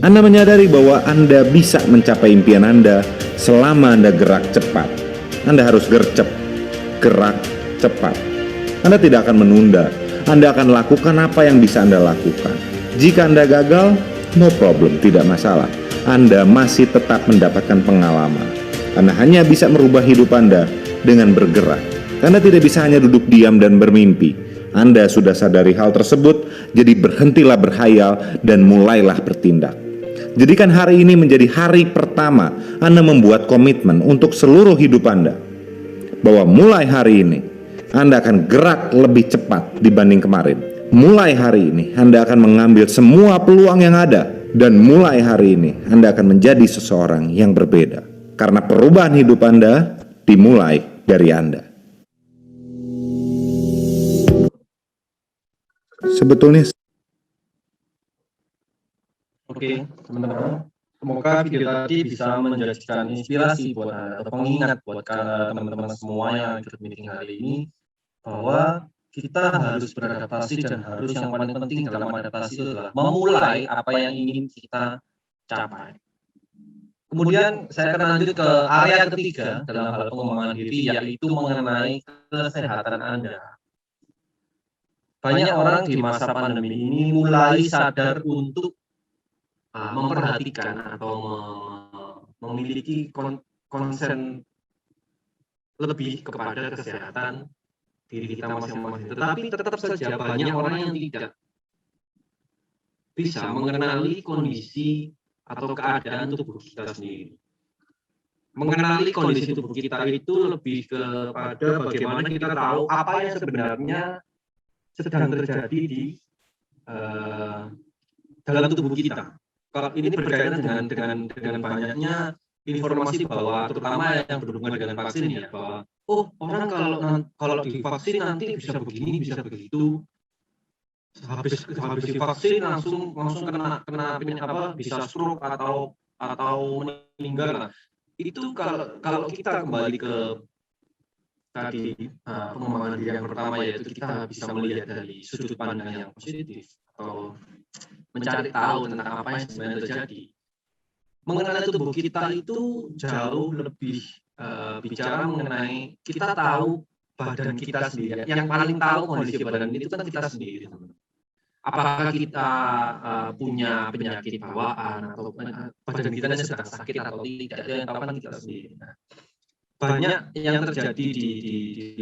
Anda menyadari bahwa Anda bisa mencapai impian Anda selama Anda gerak cepat. Anda harus gercep, gerak cepat. Anda tidak akan menunda. Anda akan lakukan apa yang bisa Anda lakukan. Jika Anda gagal, no problem, tidak masalah. Anda masih tetap mendapatkan pengalaman. Anda hanya bisa merubah hidup Anda dengan bergerak. Anda tidak bisa hanya duduk diam dan bermimpi. Anda sudah sadari hal tersebut, jadi berhentilah berhayal dan mulailah bertindak. Jadikan hari ini menjadi hari pertama Anda membuat komitmen untuk seluruh hidup Anda. Bahwa mulai hari ini, Anda akan gerak lebih cepat dibanding kemarin. Mulai hari ini, Anda akan mengambil semua peluang yang ada. Dan mulai hari ini, Anda akan menjadi seseorang yang berbeda. Karena perubahan hidup Anda dimulai dari Anda. Sebetulnya Oke, teman-teman. Semoga video tadi bisa menjadikan inspirasi buat Anda atau pengingat buat teman-teman semua yang ikut meeting hari ini bahwa kita harus beradaptasi dan harus yang paling penting dalam adaptasi itu adalah memulai apa yang ingin kita capai. Kemudian saya akan lanjut ke area ketiga dalam hal pengembangan diri, yaitu mengenai kesehatan Anda. Banyak orang di masa pandemi ini mulai sadar untuk memperhatikan atau memiliki konsen lebih kepada kesehatan diri kita masing-masing. Tetapi tetap saja banyak orang yang tidak bisa mengenali kondisi atau keadaan tubuh kita sendiri. Mengenali kondisi tubuh kita itu lebih kepada bagaimana kita tahu apa yang sebenarnya sedang terjadi di dalam tubuh kita. Kalau ini berkaitan dengan banyaknya informasi bahwa terutama yang berhubungan dengan vaksin ya, bahwa orang kalau divaksin nanti bisa begini, bisa begitu. Habis divaksin langsung kena bisa stroke atau meninggal. Nah, itu kalau kita kembali ke tadi pengembangan diri yang pertama, yaitu kita bisa melihat dari sudut pandang yang positif atau mencari tahu tentang apa yang sebenarnya terjadi. Mengenali tubuh kita itu jauh lebih bicara mengenai kita tahu badan kita sendiri. Yang paling tahu kondisi badan itu kan kita sendiri, teman-teman. Apakah kita punya penyakit bawaan atau badan kita sedang sakit atau tidak, itu yang tahu kan kita sendiri. Nah, banyak yang terjadi di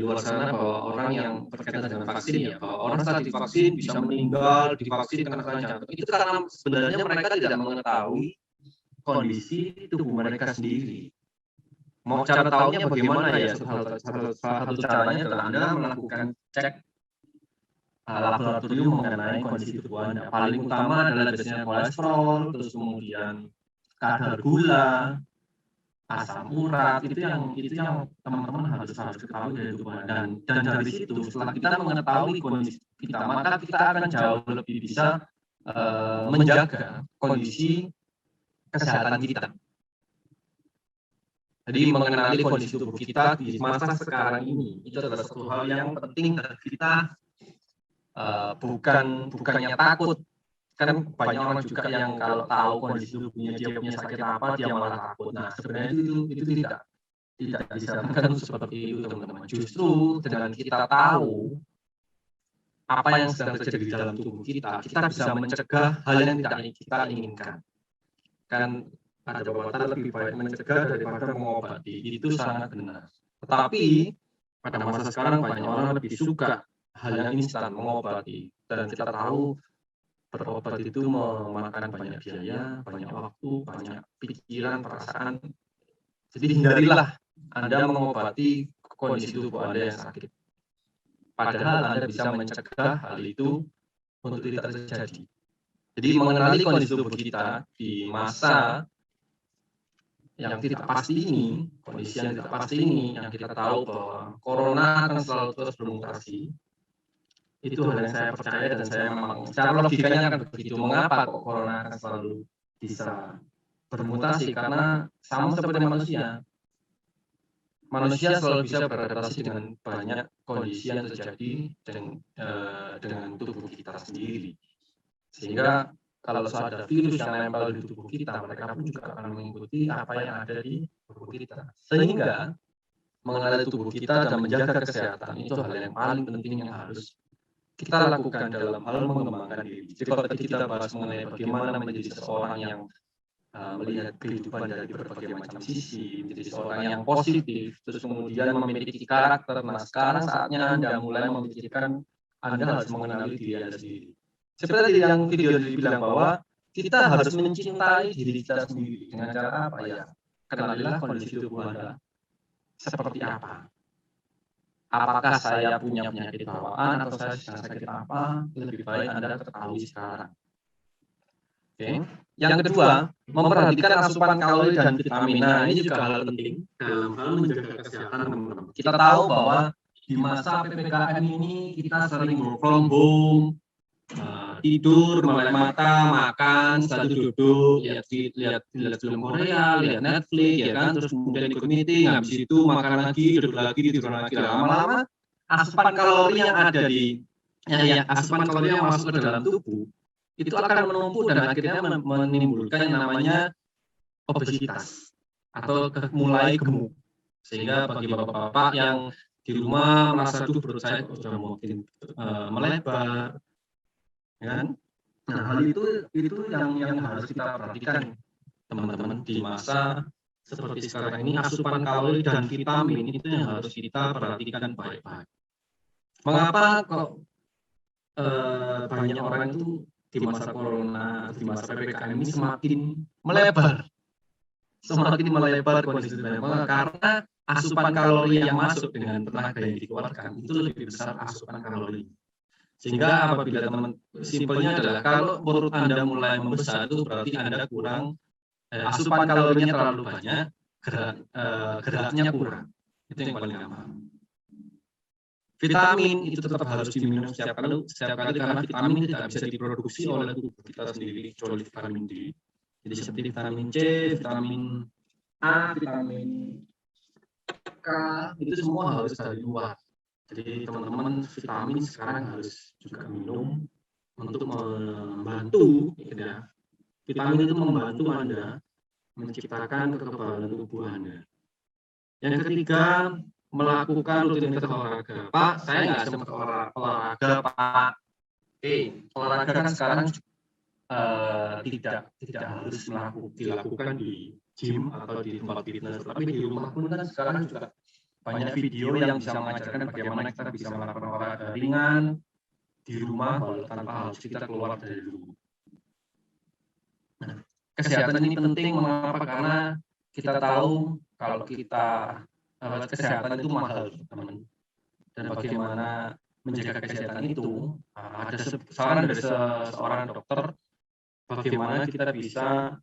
luar sana bahwa orang yang berkaitan dengan vaksin ya, bahwa orang saat divaksin bisa meninggal, divaksin kena serangan jantung. Itu karena sebenarnya mereka tidak mengetahui kondisi tubuh mereka sendiri. Mau cara tahunya bagaimana ya? Salah satu caranya adalah Anda melakukan cek laboratorium mengenai kondisi tubuh Anda. Paling utama adalah biasanya kolesterol, terus kemudian kadar gula, asam urat, itu yang teman-teman harus ketahui dari tubuh Anda. Dan dari situ setelah kita mengetahui kondisi kita, maka kita akan jauh lebih bisa menjaga kondisi kesehatan kita. Jadi mengenali kondisi tubuh kita di masa sekarang ini itu adalah satu hal yang penting, dan kita bukannya takut. Kan banyak orang juga yang kalau tahu kondisi tubuhnya dia punya sakit apa, dia malah takut. Nah, sebenarnya itu tidak disarankan seperti itu, teman-teman. Justru dengan kita tahu apa yang sedang terjadi di dalam tubuh kita bisa mencegah hal yang tidak kita inginkan. Kan ada pepatah lebih baik mencegah daripada mengobati, itu sangat benar. Tetapi pada masa sekarang banyak orang lebih suka hal yang instan, mengobati, dan kita tahu berobat itu memakan banyak biaya, banyak waktu, banyak pikiran, perasaan. Jadi hindarilah Anda mengobati kondisi tubuh Anda yang sakit. Padahal Anda bisa mencegah hal itu untuk tidak terjadi. Jadi mengenali kondisi tubuh kita di masa yang tidak pasti ini, kondisi yang tidak pasti ini, yang kita tahu bahwa corona akan selalu terus bermutasi, itu hal yang saya percaya, dan saya memang secara logikanya akan begitu. Mengapa kok corona akan selalu bisa bermutasi? Karena sama seperti manusia selalu bisa beradaptasi dengan banyak kondisi yang terjadi dengan tubuh kita sendiri. Sehingga kalau ada virus yang nempel di tubuh kita, mereka pun juga akan mengikuti apa yang ada di tubuh kita. Sehingga mengenali tubuh kita dan menjaga kesehatan itu hal yang paling penting yang harus kita lakukan dalam hal mengembangkan diri. Jadi kalau tadi kita bahas mengenai bagaimana menjadi seseorang yang melihat kehidupan dari berbagai macam sisi, menjadi seseorang yang positif, terus kemudian memiliki karakter. Nah, sekarang saatnya Anda mulai memikirkan Anda harus mengenali diri Anda sendiri. Seperti yang video dibilang bahwa kita harus mencintai diri kita sendiri. Dengan cara apa ya? Kenalilah kondisi tubuh Anda seperti apa. Apakah saya punya penyakit bawaan atau saya sedang sakit apa? Lebih baik Anda ketahui sekarang. Oke. Yang kedua, memperhatikan asupan kalori dan vitamin. Nah, ini juga hal penting dalam hal menjaga kesehatan, teman-teman. Kita tahu bahwa di masa PPKM ini kita sering work from home, tidur, melek mata, makan, satu duduk, lihat film Korea, lihat Netflix, ya kan, terus kemudian ikut meeting, habis itu makan lagi, tidur lagi, lama-lama asupan kalori yang ada asupan kalori yang masuk ke dalam tubuh itu akan menumpuk dan akhirnya menimbulkan yang namanya obesitas atau mulai gemuk. Sehingga bagi bapak-bapak yang di rumah merasa perut saya sudah mungkin melebar, kan? Nah, hal itu yang harus kita perhatikan, teman-teman, di masa seperti sekarang ini. Asupan kalori dan vitamin itu yang harus kita perhatikan baik-baik. Mengapa kok banyak orang itu di masa corona, di masa PPKM ini semakin melebar kondisi tubuhnya? Karena asupan kalori yang masuk dengan tenaga yang dikeluarkan itu lebih besar asupan kalori. Sehingga apabila teman, simpelnya adalah kalau perut Anda mulai membesar, itu berarti Anda kurang asupan kalorinya terlalu banyak, geraknya kurang. Itu yang paling gampang. Vitamin itu tetap harus diminum setiap kali karena vitamin tidak bisa diproduksi oleh tubuh kita sendiri kecuali vitamin D. Jadi seperti vitamin C, vitamin A, vitamin K itu semua harus dari luar. Jadi teman-teman vitamin sekarang harus juga minum untuk membantu, ya. Vitamin itu membantu Anda menciptakan kekebalan tubuh Anda. Yang ketiga, melakukan rutinitas olahraga. Pak, saya nggak sempat olahraga, Pak. Olahraga kan sekarang tidak harus dilakukan di gym atau di tempat fitness, tapi di rumah pun kan sekarang juga banyak video yang bisa mengajarkan bagaimana kita bisa melakukan olahraga ringan di rumah tanpa harus kita keluar dari rumah. Nah, kesehatan ini penting, mengapa? Karena kita tahu kalau kesehatan itu mahal, teman. Dan bagaimana menjaga kesehatan itu, ada saran dari seorang dokter, bagaimana kita bisa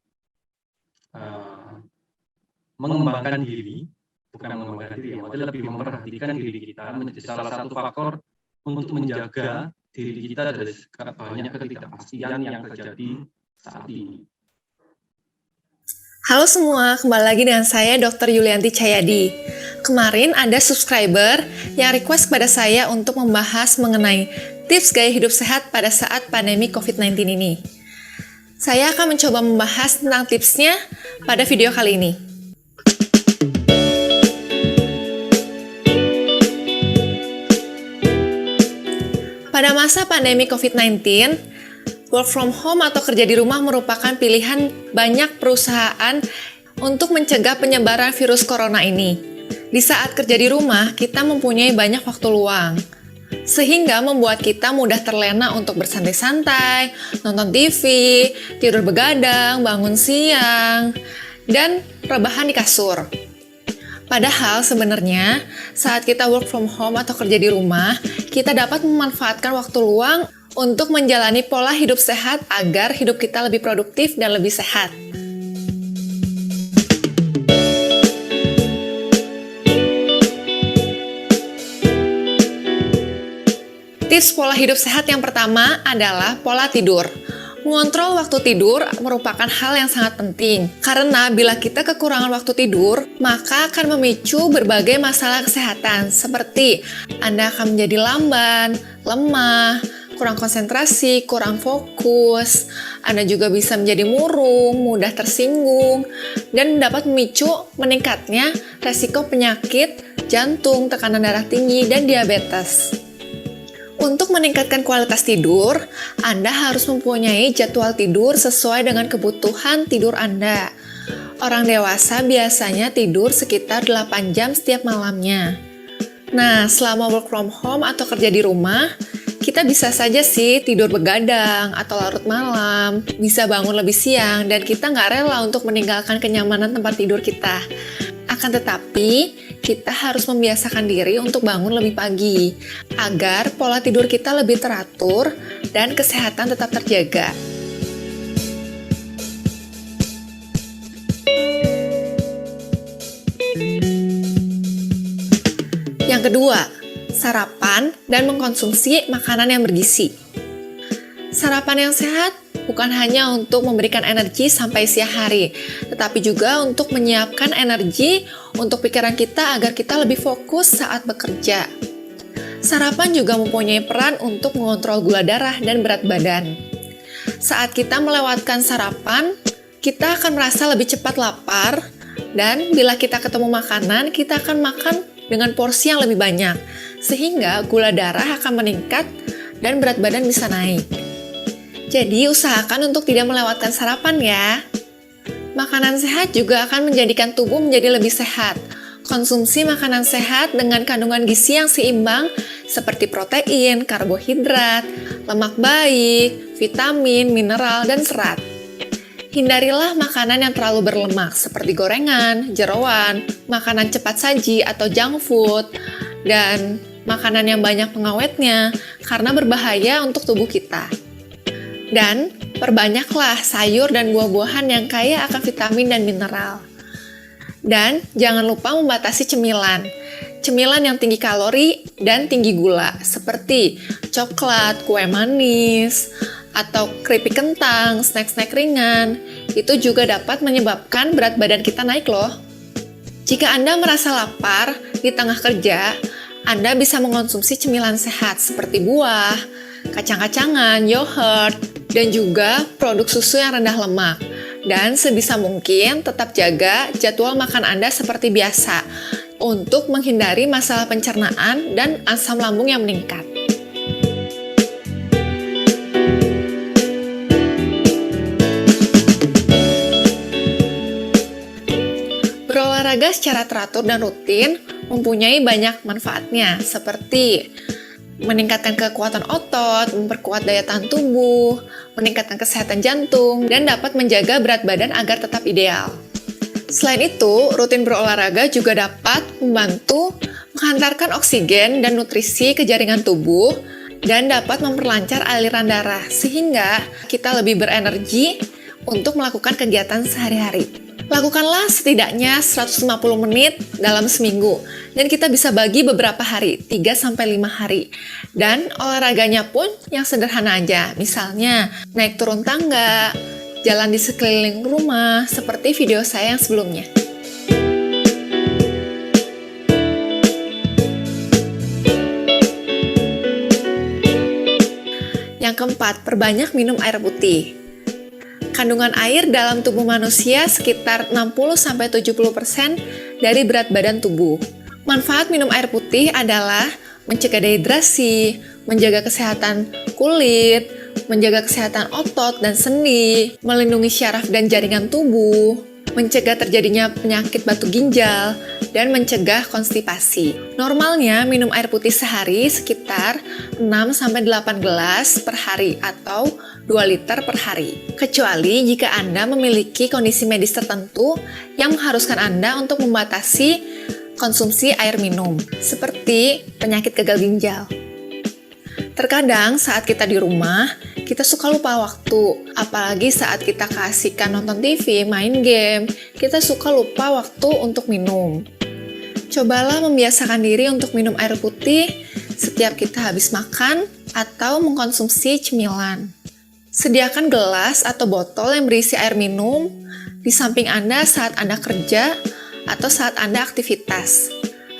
mengembangkan diri, bukan mengembangkan diri, maksudnya lebih memperhatikan diri kita menjadi salah satu faktor untuk menjaga diri kita dari banyak ketidakpastian yang terjadi saat ini. Halo semua, kembali lagi dengan saya Dr. Yulianti Cahyadi. Kemarin ada subscriber yang request kepada saya untuk membahas mengenai tips gaya hidup sehat pada saat pandemi COVID-19 ini. Saya akan mencoba membahas tentang tipsnya pada video kali ini. Pada masa pandemi COVID-19, work from home atau kerja di rumah merupakan pilihan banyak perusahaan untuk mencegah penyebaran virus corona ini. Di saat kerja di rumah, kita mempunyai banyak waktu luang, sehingga membuat kita mudah terlena untuk bersantai-santai, nonton TV, tidur begadang, bangun siang, dan rebahan di kasur. Padahal sebenarnya saat kita work from home atau kerja di rumah, kita dapat memanfaatkan waktu luang untuk menjalani pola hidup sehat agar hidup kita lebih produktif dan lebih sehat. Tips pola hidup sehat yang pertama adalah pola tidur. Mengontrol waktu tidur merupakan hal yang sangat penting, karena bila kita kekurangan waktu tidur, maka akan memicu berbagai masalah kesehatan, seperti Anda akan menjadi lamban, lemah, kurang konsentrasi, kurang fokus. Anda juga bisa menjadi murung, mudah tersinggung, dan dapat memicu meningkatnya resiko penyakit jantung, tekanan darah tinggi, dan diabetes. Untuk meningkatkan kualitas tidur, Anda harus mempunyai jadwal tidur sesuai dengan kebutuhan tidur Anda. Orang dewasa biasanya tidur sekitar 8 jam setiap malamnya. Nah, selama work from home atau kerja di rumah, kita bisa saja sih tidur begadang atau larut malam, bisa bangun lebih siang, dan kita nggak rela untuk meninggalkan kenyamanan tempat tidur kita. Akan tetapi, kita harus membiasakan diri untuk bangun lebih pagi, agar pola tidur kita lebih teratur dan kesehatan tetap terjaga. Yang kedua, sarapan dan mengkonsumsi makanan yang bergizi. Sarapan yang sehat bukan hanya untuk memberikan energi sampai siang hari, tetapi juga untuk menyiapkan energi untuk pikiran kita agar kita lebih fokus saat bekerja. Sarapan juga mempunyai peran untuk mengontrol gula darah dan berat badan. Saat kita melewatkan sarapan, kita akan merasa lebih cepat lapar, dan bila kita ketemu makanan, kita akan makan dengan porsi yang lebih banyak, sehingga gula darah akan meningkat dan berat badan bisa naik. Jadi usahakan untuk tidak melewatkan sarapan ya. Makanan sehat juga akan menjadikan tubuh menjadi lebih sehat. Konsumsi makanan sehat dengan kandungan gizi yang seimbang seperti protein, karbohidrat, lemak baik, vitamin, mineral, dan serat. Hindarilah makanan yang terlalu berlemak seperti gorengan, jeroan, makanan cepat saji atau junk food, dan makanan yang banyak pengawetnya karena berbahaya untuk tubuh kita. Dan perbanyaklah sayur dan buah-buahan yang kaya akan vitamin dan mineral. Dan jangan lupa membatasi cemilan. Cemilan yang tinggi kalori dan tinggi gula, seperti coklat, kue manis, atau keripik kentang, snack-snack ringan, itu juga dapat menyebabkan berat badan kita naik loh. Jika Anda merasa lapar di tengah kerja, Anda bisa mengonsumsi cemilan sehat seperti buah, kacang-kacangan, yogurt, dan juga produk susu yang rendah lemak. Dan sebisa mungkin tetap jaga jadwal makan Anda seperti biasa untuk menghindari masalah pencernaan dan asam lambung yang meningkat. Berolahraga secara teratur dan rutin mempunyai banyak manfaatnya, seperti meningkatkan kekuatan otot, memperkuat daya tahan tubuh, meningkatkan kesehatan jantung, dan dapat menjaga berat badan agar tetap ideal. Selain itu, rutin berolahraga juga dapat membantu menghantarkan oksigen dan nutrisi ke jaringan tubuh dan dapat memperlancar aliran darah, sehingga kita lebih berenergi untuk melakukan kegiatan sehari-hari. Lakukanlah setidaknya 150 menit dalam seminggu, dan kita bisa bagi beberapa hari, 3-5 hari. Dan olahraganya pun yang sederhana aja, misalnya naik turun tangga, jalan di sekeliling rumah, seperti video saya yang sebelumnya. Yang keempat, perbanyak minum air putih. Kandungan air dalam tubuh manusia sekitar 60-70% dari berat badan tubuh. Manfaat minum air putih adalah mencegah dehidrasi, menjaga kesehatan kulit, menjaga kesehatan otot dan sendi, melindungi syaraf dan jaringan tubuh, mencegah terjadinya penyakit batu ginjal, dan mencegah konstipasi. Normalnya minum air putih sehari sekitar 6-8 gelas per hari atau 2 liter per hari. Kecuali jika Anda memiliki kondisi medis tertentu yang mengharuskan Anda untuk membatasi konsumsi air minum, seperti penyakit gagal ginjal. Terkadang saat kita di rumah, kita suka lupa waktu, apalagi saat kita keasikan nonton TV, main game, kita suka lupa waktu untuk minum. Cobalah membiasakan diri untuk minum air putih setiap kita habis makan atau mengkonsumsi cemilan. Sediakan gelas atau botol yang berisi air minum di samping Anda saat Anda kerja atau saat Anda aktivitas.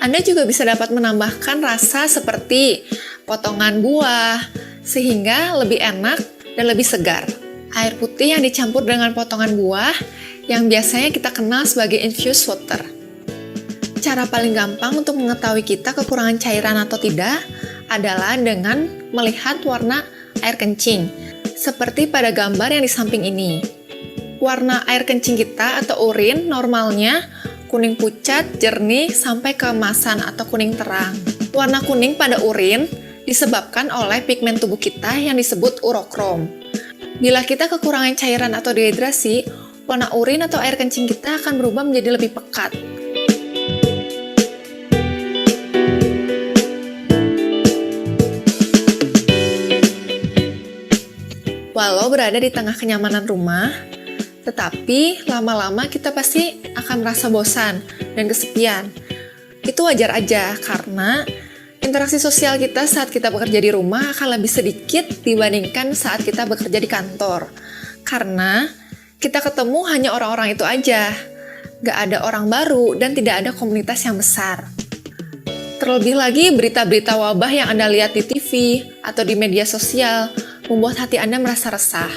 Anda juga bisa dapat menambahkan rasa seperti potongan buah, sehingga lebih enak dan lebih segar. Air putih yang dicampur dengan potongan buah yang biasanya kita kenal sebagai infused water. Cara paling gampang untuk mengetahui kita kekurangan cairan atau tidak adalah dengan melihat warna air kencing, seperti pada gambar yang di samping ini. Warna air kencing kita atau urin normalnya kuning pucat, jernih, sampai keemasan atau kuning terang. Warna kuning pada urin disebabkan oleh pigmen tubuh kita yang disebut urokrom. Bila kita kekurangan cairan atau dehidrasi, warna urin atau air kencing kita akan berubah menjadi lebih pekat. Walau berada di tengah kenyamanan rumah, tetapi lama-lama kita pasti akan merasa bosan dan kesepian. Itu wajar aja, karena interaksi sosial kita saat kita bekerja di rumah akan lebih sedikit dibandingkan saat kita bekerja di kantor. Karena kita ketemu hanya orang-orang itu aja, gak ada orang baru dan tidak ada komunitas yang besar. Terlebih lagi berita-berita wabah yang Anda lihat di TV atau di media sosial membuat hati Anda merasa resah.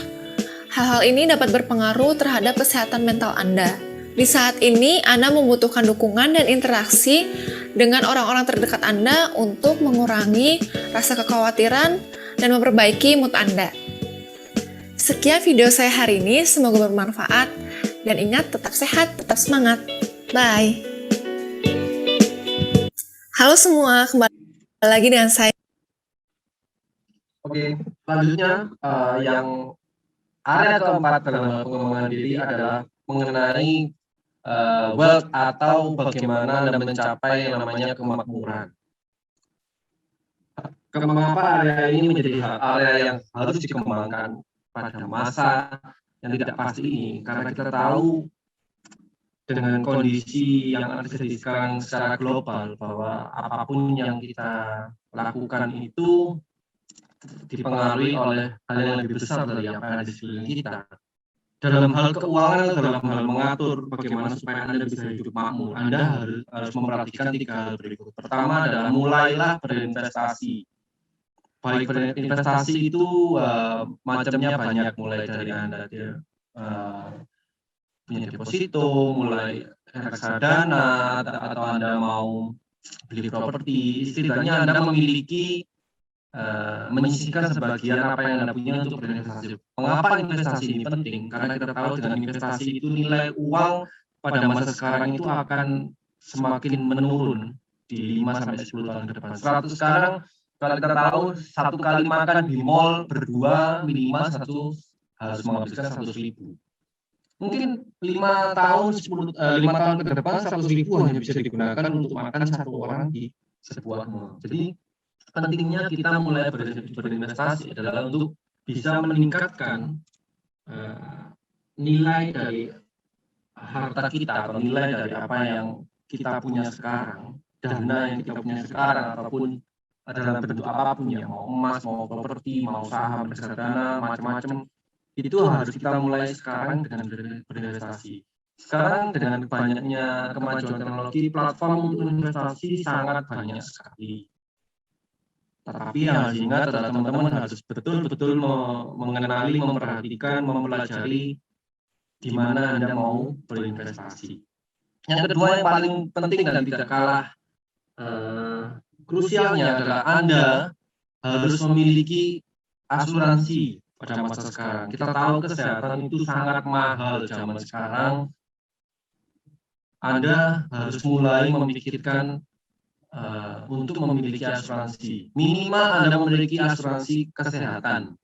Hal-hal ini dapat berpengaruh terhadap kesehatan mental Anda. Di saat ini, Anda membutuhkan dukungan dan interaksi dengan orang-orang terdekat Anda untuk mengurangi rasa kekhawatiran dan memperbaiki mood Anda. Sekian video saya hari ini, semoga bermanfaat. Dan ingat, tetap sehat, tetap semangat. Bye! Halo semua, kembali lagi dengan saya. Oke, selanjutnya yang area keempat dalam pengembangan diri adalah mengenai wealth atau bagaimana Anda mencapai yang namanya kemakmuran. Kenapa area ini menjadi area yang harus dikembangkan? pada masa yang tidak pasti ini, karena kita tahu dengan kondisi yang ada sekarang secara global bahwa apapun yang kita lakukan itu dipengaruhi oleh hal yang lebih besar dari apa yang ada di sekeliling kita. Dalam hal keuangan, dalam hal mengatur bagaimana supaya Anda bisa hidup makmur, Anda harus memperhatikan 3 hal berikut. Pertama adalah mulailah berinvestasi. Baik berinvestasi itu macamnya banyak, mulai dari Anda punya deposito, mulai reksadana, atau Anda mau beli properti, setidaknya Anda memiliki menyisihkan sebagian apa yang Anda punya untuk berinvestasi. Mengapa investasi ini penting? Karena kita tahu dengan investasi itu nilai uang pada masa sekarang itu akan semakin menurun di 5-10 tahun ke depan. 100 sekarang, kalau kita tahu 1 kali makan di mall berdua minimal harus menghabiskan 100.000. Mungkin 5 tahun ke depan 100.000 hanya bisa digunakan untuk makan 1 orang di sebuah mall. Jadi pentingnya kita mulai berinvestasi adalah untuk bisa meningkatkan nilai dari harta kita atau nilai dari apa yang kita punya sekarang, dana yang kita punya sekarang, ataupun dalam bentuk apapun ya, mau emas, mau properti, mau saham, reksadana, macam-macam, itu harus kita mulai sekarang dengan berinvestasi. Sekarang dengan banyaknya kemajuan teknologi, platform untuk investasi sangat banyak sekali. Tetapi yang harus diingat adalah teman-teman harus betul-betul mengenali, memperhatikan, mempelajari di mana Anda mau berinvestasi. Yang kedua yang paling penting dan tidak kalah krusialnya adalah Anda harus memiliki asuransi pada masa sekarang. Kita tahu kesehatan itu sangat mahal zaman sekarang. Anda harus mulai memikirkan untuk memiliki asuransi. Minimal Anda memiliki asuransi kesehatan.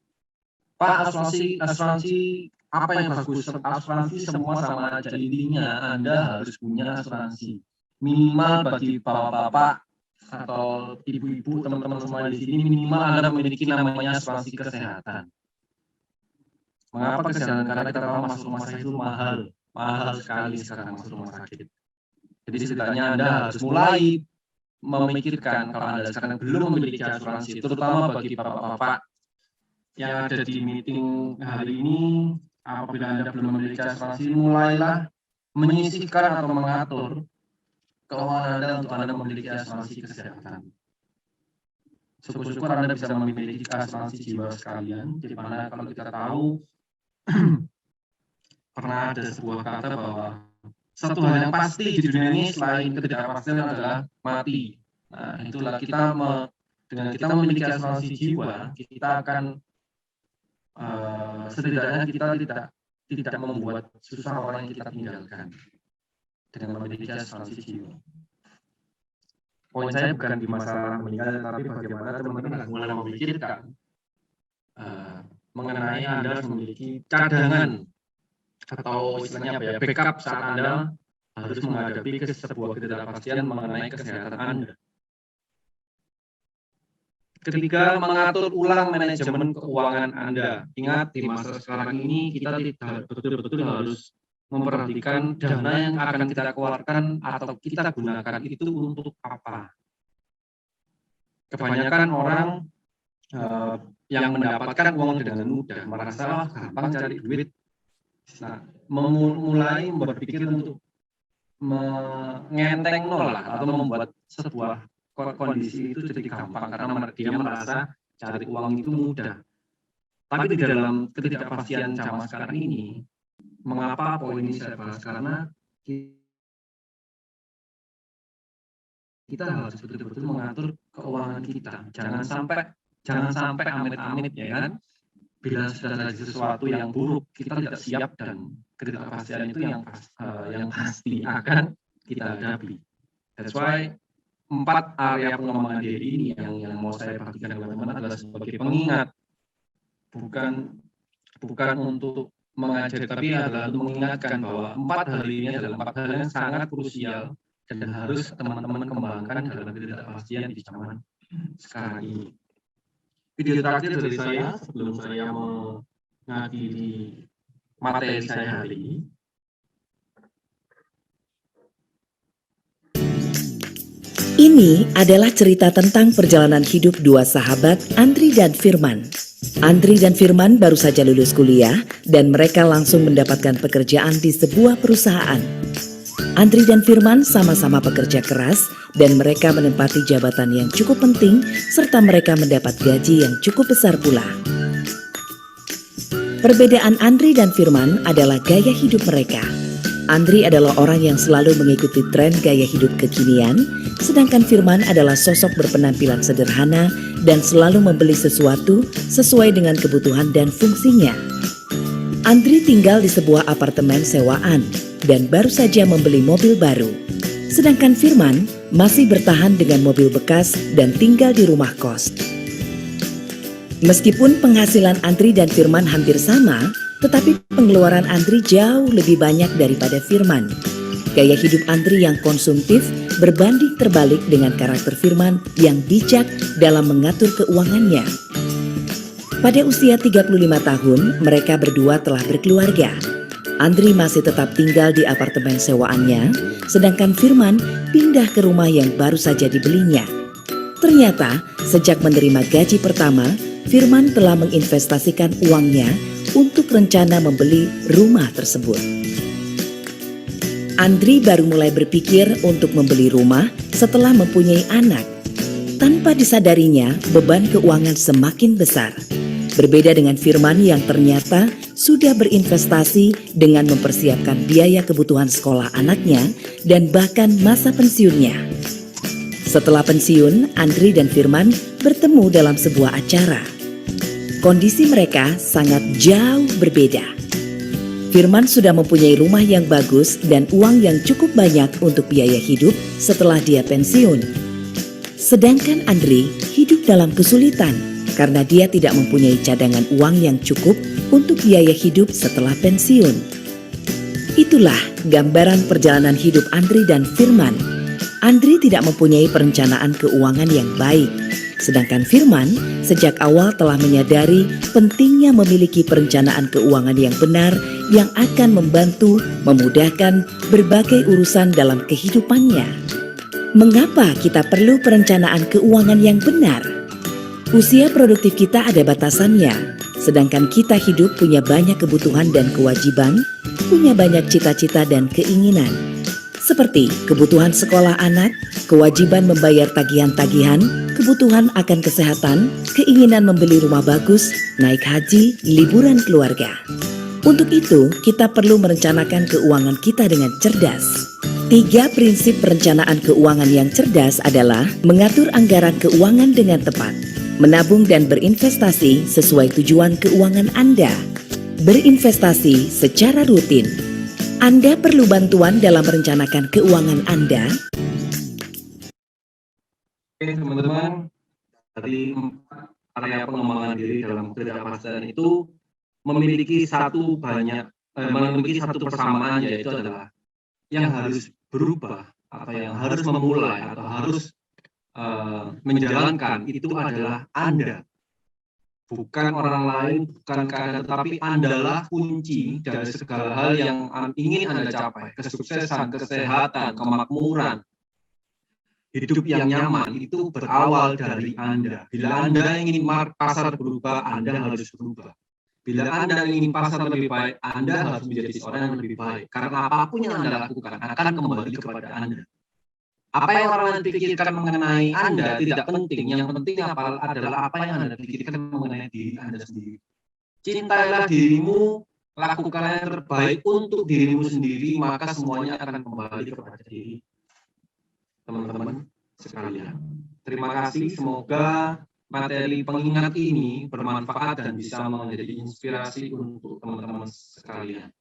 Pak, asuransi apa yang bagus? Asuransi semua sama aja, intinya Anda harus punya asuransi. Minimal bagi bapak-bapak atau ibu-ibu, teman-teman semua di sini, minimal Anda memiliki namanya asuransi kesehatan. Mengapa kesehatan? Karena kita tahu masuk rumah sakit itu mahal sekali sekarang masuk rumah sakit. Jadi setidaknya Anda harus mulai memikirkan kalau Anda sekarang belum memiliki asuransi, terutama bagi bapak-bapak yang ada di meeting hari ini. Apabila Anda belum memiliki asuransi, mulailah menyisihkan atau mengatur keuangan Anda untuk Anda memiliki asuransi kesehatan. Syukur-syukur Anda bisa memiliki asuransi jiwa sekalian, di mana kalau kita tahu pernah ada sebuah kata bahwa satu hal yang pasti di dunia ini selain ketidakpastian adalah mati. Nah, itulah dengan kita memiliki asuransi jiwa, kita akan setidaknya kita tidak membuat susah orang yang kita tinggalkan dengan memiliki asuransi jiwa. Poin saya bukan di masalah meninggal, tapi bagaimana teman-teman mulai memikirkan mengenai Anda harus memiliki cadangan atau istilahnya apa ya, backup saat Anda harus menghadapi sebuah ketidakpastian mengenai kesehatan Anda. Ketiga, mengatur ulang manajemen keuangan Anda. Ingat, di masa sekarang ini kita betul-betul harus memperhatikan dana yang akan kita keluarkan atau kita gunakan itu untuk apa. Kebanyakan orang yang mendapatkan uang dengan mudah merasa gampang cari duit. Nah, mulai berpikir untuk mengenteng atau membuat sebuah kondisi itu jadi gampang karena dia merasa cari uang itu mudah. Tapi di dalam ketidakpastian zaman sekarang ini, mengapa poin ini saya bahas? Karena kita harus betul-betul mengatur keuangan kita. Jangan sampai amit-amit ya kan. Bila sudah terjadi sesuatu yang buruk, kita tidak siap dan ketidakpastian itu yang pasti akan kita hadapi. That's why 4 area pengembangan diri ini yang mau saya perhatikan teman-teman adalah sebagai pengingat, bukan untuk mengajari, tapi adalah untuk mengingatkan bahwa 4 hal ini adalah 4 hal yang sangat krusial dan harus teman-teman kembangkan dalam ketidakpastian di zaman sekarang ini. Video terakhir dari saya sebelum saya mengakhiri materi saya hari ini. Ini adalah cerita tentang perjalanan hidup dua sahabat, Andri dan Firman. Andri dan Firman baru saja lulus kuliah dan mereka langsung mendapatkan pekerjaan di sebuah perusahaan. Andri dan Firman sama-sama pekerja keras dan mereka menempati jabatan yang cukup penting serta mereka mendapat gaji yang cukup besar pula. Perbedaan Andri dan Firman adalah gaya hidup mereka. Andri adalah orang yang selalu mengikuti tren gaya hidup kekinian, sedangkan Firman adalah sosok berpenampilan sederhana dan selalu membeli sesuatu sesuai dengan kebutuhan dan fungsinya. Andri tinggal di sebuah apartemen sewaan dan baru saja membeli mobil baru, sedangkan Firman masih bertahan dengan mobil bekas dan tinggal di rumah kos. Meskipun penghasilan Andri dan Firman hampir sama, tetapi pengeluaran Andri jauh lebih banyak daripada Firman. Gaya hidup Andri yang konsumtif berbanding terbalik dengan karakter Firman yang bijak dalam mengatur keuangannya. Pada usia 35 tahun, mereka berdua telah berkeluarga. Andri masih tetap tinggal di apartemen sewaannya, sedangkan Firman pindah ke rumah yang baru saja dibelinya. Ternyata, sejak menerima gaji pertama, Firman telah menginvestasikan uangnya untuk rencana membeli rumah tersebut. Andri baru mulai berpikir untuk membeli rumah setelah mempunyai anak. Tanpa disadarinya, beban keuangan semakin besar. Berbeda dengan Firman yang ternyata sudah berinvestasi dengan mempersiapkan biaya kebutuhan sekolah anaknya dan bahkan masa pensiunnya. Setelah pensiun, Andri dan Firman bertemu dalam sebuah acara. Kondisi mereka sangat jauh berbeda. Firman sudah mempunyai rumah yang bagus dan uang yang cukup banyak untuk biaya hidup setelah dia pensiun. Sedangkan Andri hidup dalam kesulitan karena dia tidak mempunyai cadangan uang yang cukup untuk biaya hidup setelah pensiun. Itulah gambaran perjalanan hidup Andri dan Firman. Andri tidak mempunyai perencanaan keuangan yang baik, sedangkan Firman sejak awal telah menyadari pentingnya memiliki perencanaan keuangan yang benar yang akan membantu memudahkan berbagai urusan dalam kehidupannya. Mengapa kita perlu perencanaan keuangan yang benar? Usia produktif kita ada batasannya, sedangkan kita hidup punya banyak kebutuhan dan kewajiban, punya banyak cita-cita dan keinginan. Seperti kebutuhan sekolah anak, kewajiban membayar tagihan-tagihan, kebutuhan akan kesehatan, keinginan membeli rumah bagus, naik haji, liburan keluarga. Untuk itu, kita perlu merencanakan keuangan kita dengan cerdas. 3 prinsip perencanaan keuangan yang cerdas adalah mengatur anggaran keuangan dengan tepat, menabung dan berinvestasi sesuai tujuan keuangan Anda, berinvestasi secara rutin. Anda perlu bantuan dalam merencanakan keuangan Anda. Oke teman-teman, dari 4 area pengembangan diri dalam ketidakpastian itu memiliki satu persamaan, yaitu adalah yang harus berubah atau yang harus memulai atau harus menjalankan itu adalah Anda. Bukan orang lain, bukan keadaan, tetapi Andalah kunci dari segala hal yang ingin Anda capai. Kesuksesan, kesehatan, kemakmuran, hidup yang nyaman itu berawal dari Anda. Bila Anda ingin pasar berubah, Anda harus berubah. Bila Anda ingin pasar lebih baik, Anda harus menjadi seorang yang lebih baik. Karena apapun yang Anda lakukan akan kembali kepada Anda. Apa yang orang lain pikirkan mengenai Anda tidak penting. Yang penting adalah apa yang Anda pikirkan mengenai diri Anda sendiri. Cintailah dirimu, lakukanlah yang terbaik untuk dirimu sendiri, maka semuanya akan kembali kepada diri teman-teman sekalian. Terima kasih, semoga materi pengingat ini bermanfaat dan bisa menjadi inspirasi untuk teman-teman sekalian.